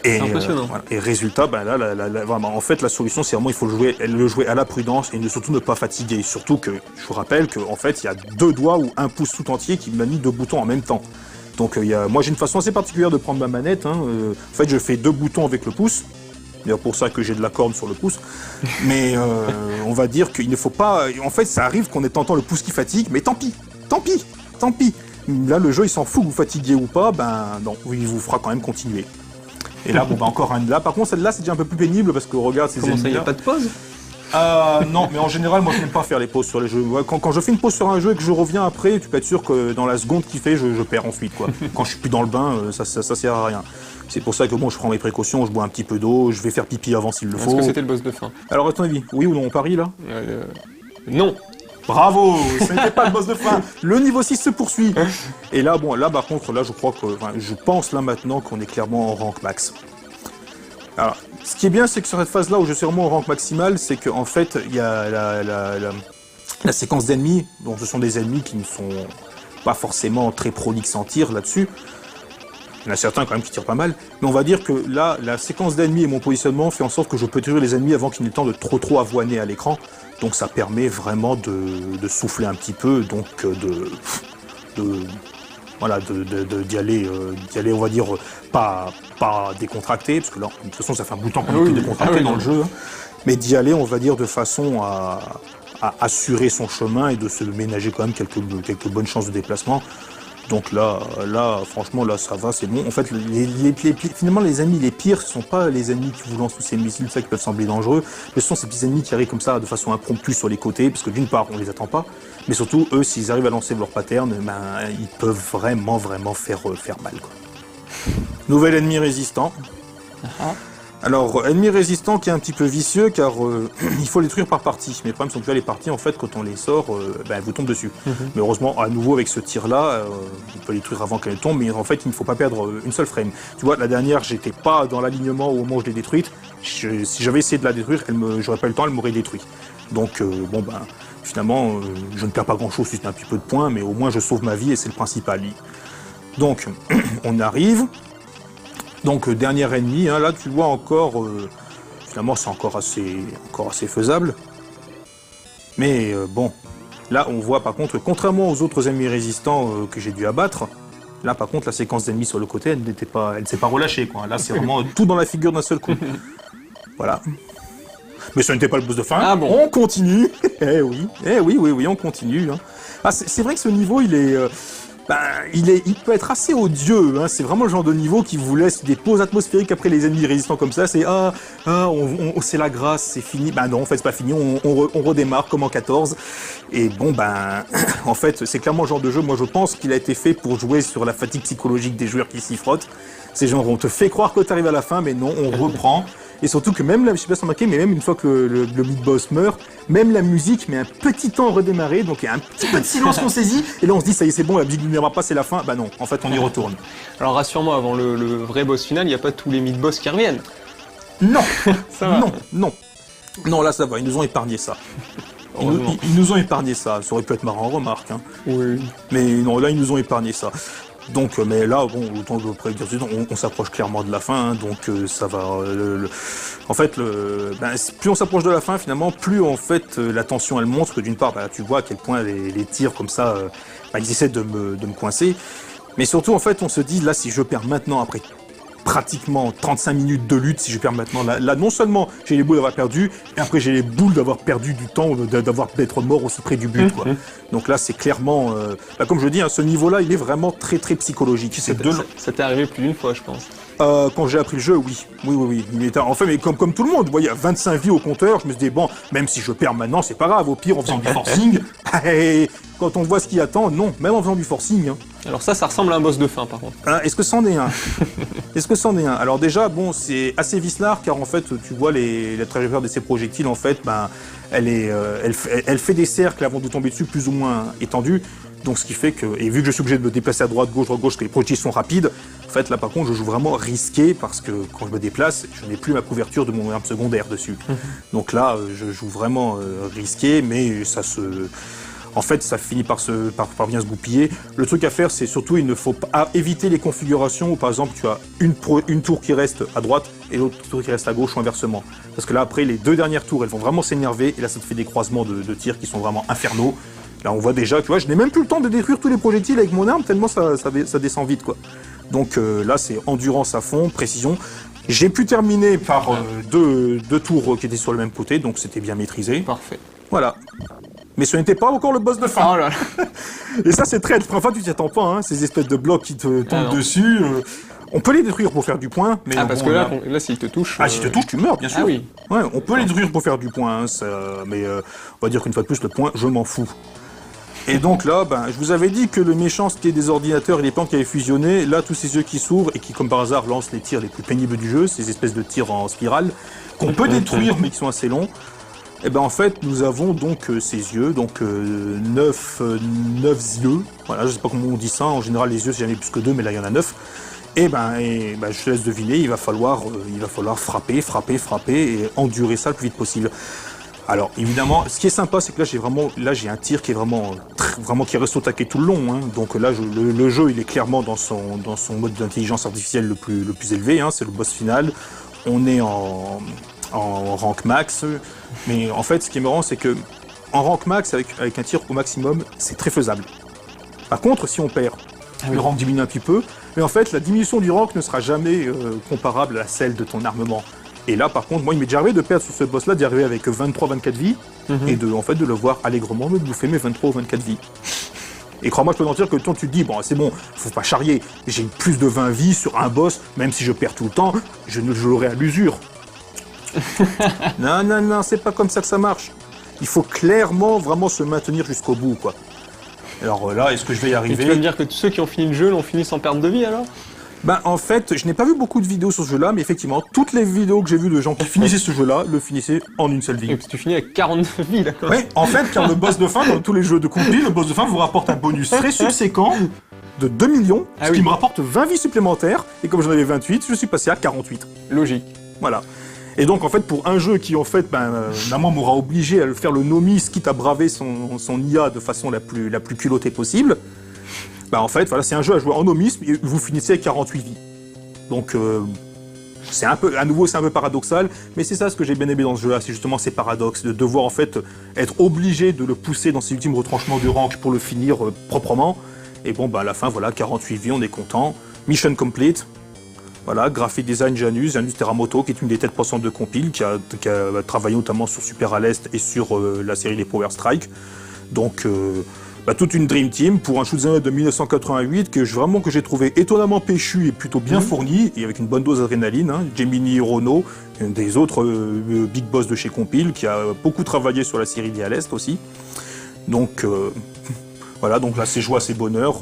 S1: C'est impressionnant.
S3: Et résultat, vraiment, en fait, la solution, c'est vraiment il faut le jouer à la prudence et surtout ne pas fatiguer. Surtout que je vous rappelle qu'en fait, il y a 2 doigts ou un pouce tout entier qui manie 2 boutons en même temps. Donc moi, j'ai une façon assez particulière de prendre ma manette. En fait, je fais 2 boutons avec le pouce. C'est pour ça que j'ai de la corne sur le pouce. Mais on va dire qu'il ne faut pas. En fait, ça arrive qu'on ait tentant le pouce qui fatigue, mais tant pis. Là, le jeu, il s'en fout que vous fatiguiez ou pas, non, il vous fera quand même continuer. Et là, encore un là. Par contre, celle-là, c'est déjà un peu plus pénible parce que regarde ces ennemis.
S1: Comment ça, il n'y a pas de pause?
S3: Non, mais en général, moi, je n'aime pas faire les pauses sur les jeux. Quand je fais une pause sur un jeu et que je reviens après, tu peux être sûr que dans la seconde qu'il fait, je perds ensuite, quoi. Quand je suis plus dans le bain, ça sert à rien. C'est pour ça que je prends mes précautions, je bois un petit peu d'eau, je vais faire pipi avant s'il le faut.
S1: Est-ce que c'était le boss de fin?
S3: Alors, à ton avis, oui ou non, on parie là?
S1: Non.
S3: Bravo, ce n'était pas le boss de fin. Le niveau 6 se poursuit. Et là, par contre, je crois que, je pense là maintenant qu'on est clairement en rank max. Alors, ce qui est bien, c'est que sur cette phase-là où je suis vraiment en rank maximal, c'est qu'en fait, il y a la séquence d'ennemis, donc ce sont des ennemis qui ne sont pas forcément très prolixes en tir là-dessus. Il y en a certains quand même qui tirent pas mal, mais on va dire que là, la séquence d'ennemis et mon positionnement fait en sorte que je peux tirer les ennemis avant qu'ils n'aient le temps de trop avoiner à l'écran. Donc ça permet vraiment de souffler un petit peu, donc d'y aller, on va dire, pas décontracté, parce que là, de toute façon, ça fait un bout de temps qu'on n'est plus décontracté dans le jeu, mais d'y aller, on va dire, de façon à assurer son chemin et de se ménager quand même quelques bonnes chances de déplacement. Donc là, franchement, là, ça va, c'est bon. En fait, finalement, les ennemis les pires, ce ne sont pas les ennemis qui vous lancent tous ces missiles, ça, qui peuvent sembler dangereux, mais ce sont ces petits ennemis qui arrivent comme ça, de façon impromptue sur les côtés, parce que d'une part, on les attend pas, mais surtout, eux, s'ils arrivent à lancer leur pattern, ils peuvent vraiment faire mal, quoi. Nouvel ennemi résistant. Alors, ennemi résistant qui est un petit peu vicieux, car il faut les détruire par partie. Mais le problème, c'est que là, les parties, en fait, quand on les sort, elles vous tombent dessus. Mais heureusement, à nouveau, avec ce tir-là, on peut les détruire avant qu'elles tombent, mais en fait, il ne faut pas perdre une seule frame. Tu vois, la dernière, j'étais pas dans l'alignement au moment où je l'ai détruite. Si j'avais essayé de la détruire, j'aurais pas eu le temps, elle m'aurait détruit. Donc, finalement, je ne perds pas grand-chose, si c'est un petit peu de points, mais au moins, je sauve ma vie, et c'est le principal. Donc, on arrive... Donc, dernier ennemi, là tu vois encore, finalement c'est encore assez faisable. Mais là on voit par contre, contrairement aux autres ennemis résistants que j'ai dû abattre, là par contre la séquence d'ennemis sur le côté, elle ne s'est pas relâchée, quoi. Là c'est vraiment tout dans la figure d'un seul coup. Voilà. Mais ce n'était pas le boss de fin, on continue. Eh oui, on continue. Ah, c'est vrai que ce niveau il est... il peut être assez odieux, c'est vraiment le genre de niveau qui vous laisse des pauses atmosphériques après les ennemis résistants comme ça, c'est c'est la grâce, c'est fini. Non, en fait c'est pas fini, on redémarre comme en 14. Et en fait c'est clairement le genre de jeu, moi je pense qu'il a été fait pour jouer sur la fatigue psychologique des joueurs qui s'y frottent. C'est genre on te fait croire que t'arrives à la fin, mais non, on reprend. Et surtout que même là, je sais pas si vous remarquez, mais même une fois que le big boss meurt, même la musique met un petit temps à redémarrer, donc il y a un petit peu de silence qu'on saisit, et là on se dit ça y est c'est bon, la musique ne viendra pas, c'est la fin. Non, en fait on y retourne.
S1: Alors rassure-moi, avant le vrai boss final, il n'y a pas tous les mid-boss qui reviennent.
S3: Non. Non, là ça va, ils nous ont épargné ça. Ils nous ont épargné ça, ça aurait pu être marrant, remarque.
S1: Oui.
S3: Mais non, là ils nous ont épargné ça. Donc, mais là, autant que je vous prédire, on s'approche clairement de la fin, donc ça va. En fait, plus on s'approche de la fin, finalement, plus en fait la tension elle monte. Que d'une part, tu vois à quel point les tirs comme ça, ils essaient de me coincer. Mais surtout, en fait, on se dit là, si je perds maintenant après pratiquement 35 minutes de lutte, si je perds maintenant, là non seulement j'ai les boules d'avoir perdu, et après j'ai les boules d'avoir perdu du temps, d'être mort aussi près du but, quoi. Donc là, c'est clairement, comme je dis, ce niveau-là, il est vraiment très très psychologique.
S1: Ça t'est arrivé plus d'une fois, je pense.
S3: Quand j'ai appris le jeu, oui. En fait, mais comme tout le monde, il y a 25 vies au compteur, je me suis dit, même si je perds maintenant, c'est pas grave, au pire, en faisant du forcing, quand on voit ce qui attend, non, même en faisant du forcing. Hein.
S1: Alors ça ressemble à un boss de fin par contre.
S3: Est-ce que c'en est un? Est-ce que c'en est un? Alors déjà, bon, c'est assez vicelard car en fait, tu vois la trajectoire de ces projectiles, en fait, ben, elle fait des cercles avant de tomber dessus plus ou moins étendus. Donc ce qui fait que, et vu que je suis obligé de me déplacer à droite, gauche, que les projectiles sont rapides, en fait là par contre je joue vraiment risqué parce que quand je me déplace, je n'ai plus ma couverture de mon arme secondaire dessus. Donc là je joue vraiment risqué, mais en fait, ça finit par bien se goupiller. Le truc à faire, c'est surtout, il ne faut pas éviter les configurations où, par exemple, tu as une tour qui reste à droite et l'autre tour qui reste à gauche ou inversement. Parce que là, après, les deux dernières tours, elles vont vraiment s'énerver et là, ça te fait des croisements de tirs qui sont vraiment infernaux. Là, on voit déjà, tu vois, je n'ai même plus le temps de détruire tous les projectiles avec mon arme tellement ça descend vite, quoi. Donc là, c'est endurance à fond, précision. J'ai pu terminer par deux tours qui étaient sur le même côté, donc c'était bien maîtrisé.
S1: Parfait.
S3: Voilà. Mais ce n'était pas encore le boss de fin.
S1: Oh là là.
S3: Et ça, c'est très... Enfin, tu t'y attends pas, hein, ces espèces de blocs qui te tombent dessus. On peut les détruire pour faire du point, mais...
S1: Ah, parce que là, s'il te touche...
S3: Ah, s'il te touche, tu meurs, bien sûr.
S1: Ah oui.
S3: Ouais, on peut les détruire pour faire du point, hein, mais on va dire qu'une fois de plus, le point, je m'en fous. Et donc là, ben, je vous avais dit que le méchant, c'était des ordinateurs et les plans qui avaient fusionné. Là, tous ces yeux qui s'ouvrent et qui, comme par hasard, lancent les tirs les plus pénibles du jeu, ces espèces de tirs en spirale, qu'on peut détruire, mais qui sont assez longs. Et ben en fait, nous avons donc ces yeux, donc 9 yeux. Voilà, je sais pas comment on dit ça. En général, les yeux, c'est jamais plus que 2, mais là, il y en a 9. Et ben, je te laisse deviner, il va falloir frapper et endurer ça le plus vite possible. Alors, évidemment, ce qui est sympa, c'est que là, j'ai un tir qui est vraiment qui reste au taquet tout le long. Hein. Donc là, le jeu, il est clairement dans son mode d'intelligence artificielle le plus élevé. Hein. C'est le boss final. On est en rank max, mais en fait ce qui est marrant c'est que en rank max avec un tir au maximum c'est très faisable. Par contre si on perd, le rank diminue un petit peu, mais en fait la diminution du rank ne sera jamais comparable à celle de ton armement. Et là par contre moi il m'est déjà arrivé de perdre sur ce boss là, d'y arriver avec 23-24 vies et de le voir allègrement me bouffer mes 23 ou 24 vies. Et crois-moi, je peux t'en dire que quand tu te dis, bon, c'est bon, faut pas charrier, j'ai plus de 20 vies sur un boss, même si je perds tout le temps, je l'aurai à l'usure. Non, c'est pas comme ça que ça marche. Il faut clairement vraiment se maintenir jusqu'au bout, quoi. Alors là, est-ce que je vais y arriver?
S1: Et tu veux me dire que tous ceux qui ont fini le jeu l'ont fini sans perte de vie, alors?
S3: Ben, en fait, je n'ai pas vu beaucoup de vidéos sur ce jeu-là, mais effectivement, toutes les vidéos que j'ai vues de gens qui finissaient ce jeu-là, le finissaient en une seule vie.
S1: Et puis tu finis avec 49 vies, d'accord?
S3: Oui, en fait, car le boss de fin, dans tous les jeux de compil, le boss de fin vous rapporte un bonus très subséquent de 2 millions, ce qui me rapporte 20 vies supplémentaires, et comme j'en avais 28, je suis passé à 48.
S1: Logique.
S3: Voilà. Et donc, en fait, pour un jeu qui, en fait, Namor m'aura obligé à faire le nomis, quitte à braver son IA de façon la plus culottée possible, en fait, voilà, c'est un jeu à jouer en nomisme, et vous finissez avec 48 vies. Donc, c'est un peu paradoxal, mais c'est ça ce que j'ai bien aimé dans ce jeu-là, c'est justement ces paradoxes, de devoir, en fait, être obligé de le pousser dans ses ultimes retranchements de rank pour le finir proprement. Et bon, à la fin, voilà, 48 vies, on est content. Mission complete. Voilà, graphic design Janus Teramoto, qui est une des têtes pensantes de compile, qui a travaillé notamment sur Super à l'Est et sur la série des Power Strike. Donc, toute une Dream Team pour un shoot'em up de 1988 que j'ai trouvé étonnamment péchu et plutôt bien fourni, et avec une bonne dose d'adrénaline. Hein. Gemini Hirono, un des autres big boss de chez Compile, qui a beaucoup travaillé sur la série à l'Est aussi. Donc... Voilà, donc là c'est joie, c'est bonheur,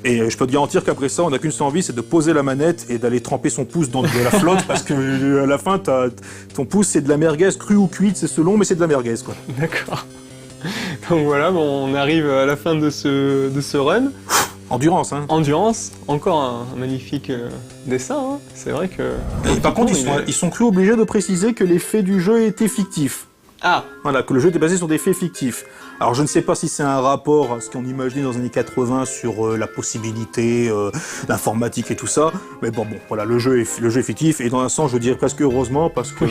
S3: et je peux te garantir qu'après ça, on n'a qu'une seule envie, c'est de poser la manette et d'aller tremper son pouce dans de la flotte, parce que à la fin, ton pouce c'est de la merguez, crue ou cuite, c'est selon, mais c'est de la merguez, quoi.
S1: D'accord. Donc voilà, on arrive à la fin de ce run.
S3: Endurance, hein.
S1: Endurance, encore un magnifique dessin, hein. C'est vrai que...
S3: Et par contre, ils sont crus obligés de préciser que les faits du jeu étaient fictifs.
S1: Ah.
S3: Voilà, que le jeu était basé sur des faits fictifs. Alors je ne sais pas si c'est un rapport à ce qu'on imaginait dans les années 80 sur la possibilité, l'informatique et tout ça, mais bon, voilà, le jeu est fictif, et dans un sens je dirais presque heureusement, parce que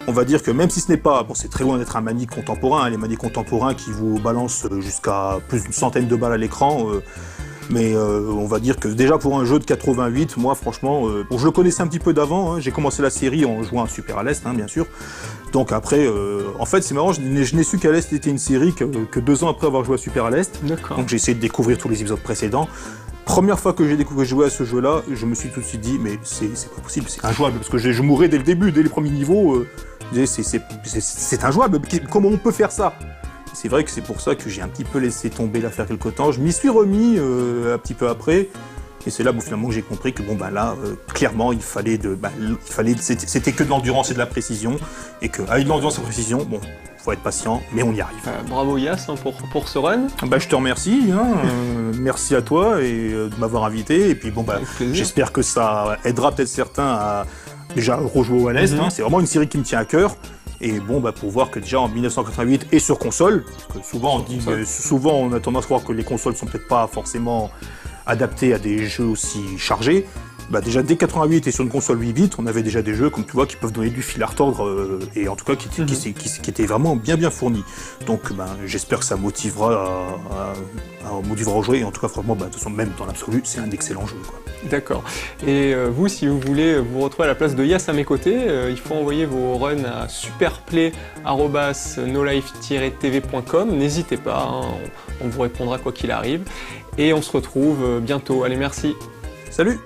S3: on va dire que même si ce n'est pas, bon c'est très loin d'être un manique contemporain, hein, les maniques contemporains qui vous balancent jusqu'à plus d'une centaine de balles à l'écran, mais on va dire que déjà pour un jeu de 88, moi franchement, je le connaissais un petit peu d'avant, hein, j'ai commencé la série en jouant à Super à l'Est, hein, bien sûr. Donc après, en fait c'est marrant, je n'ai su qu'à l'Est était une série que 2 ans après avoir joué à Super à l'Est.
S1: D'accord.
S3: Donc j'ai essayé de découvrir tous les épisodes précédents. Première fois que j'ai découvert jouer à ce jeu-là, je me suis tout de suite dit, mais c'est pas possible, c'est injouable, parce que je mourais dès le début, dès les premiers niveaux, c'est injouable, comment on peut faire ça? C'est vrai que c'est pour ça que j'ai un petit peu laissé tomber l'affaire quelque temps. Je m'y suis remis un petit peu après. Et c'est là où finalement j'ai compris que clairement c'était que de l'endurance et de la précision. Et qu'avec de l'endurance et de la précision, faut être patient, mais on y arrive.
S1: Bravo Yas pour ce run.
S3: Je te remercie, merci à toi de m'avoir invité. Et puis j'espère que ça aidera peut-être certains à déjà rejouer au West. C'est vraiment une série qui me tient à cœur. Et pour voir que déjà en 1988 et sur console, parce que souvent on a tendance à croire que les consoles sont peut-être pas forcément adaptées à des jeux aussi chargés. Déjà dès 88 et sur une console 8 bits, on avait déjà des jeux comme tu vois qui peuvent donner du fil à retordre et en tout cas qui étaient vraiment bien fournis. Donc j'espère que ça motivera à jouer et en tout cas franchement de toute façon même dans l'absolu c'est un excellent jeu quoi.
S1: D'accord. Et vous si vous voulez vous retrouver à la place de Yas à mes côtés, il faut envoyer vos runs à superplay@nolife-tv.com. N'hésitez pas, on vous répondra quoi qu'il arrive. Et on se retrouve bientôt. Allez merci.
S3: Salut.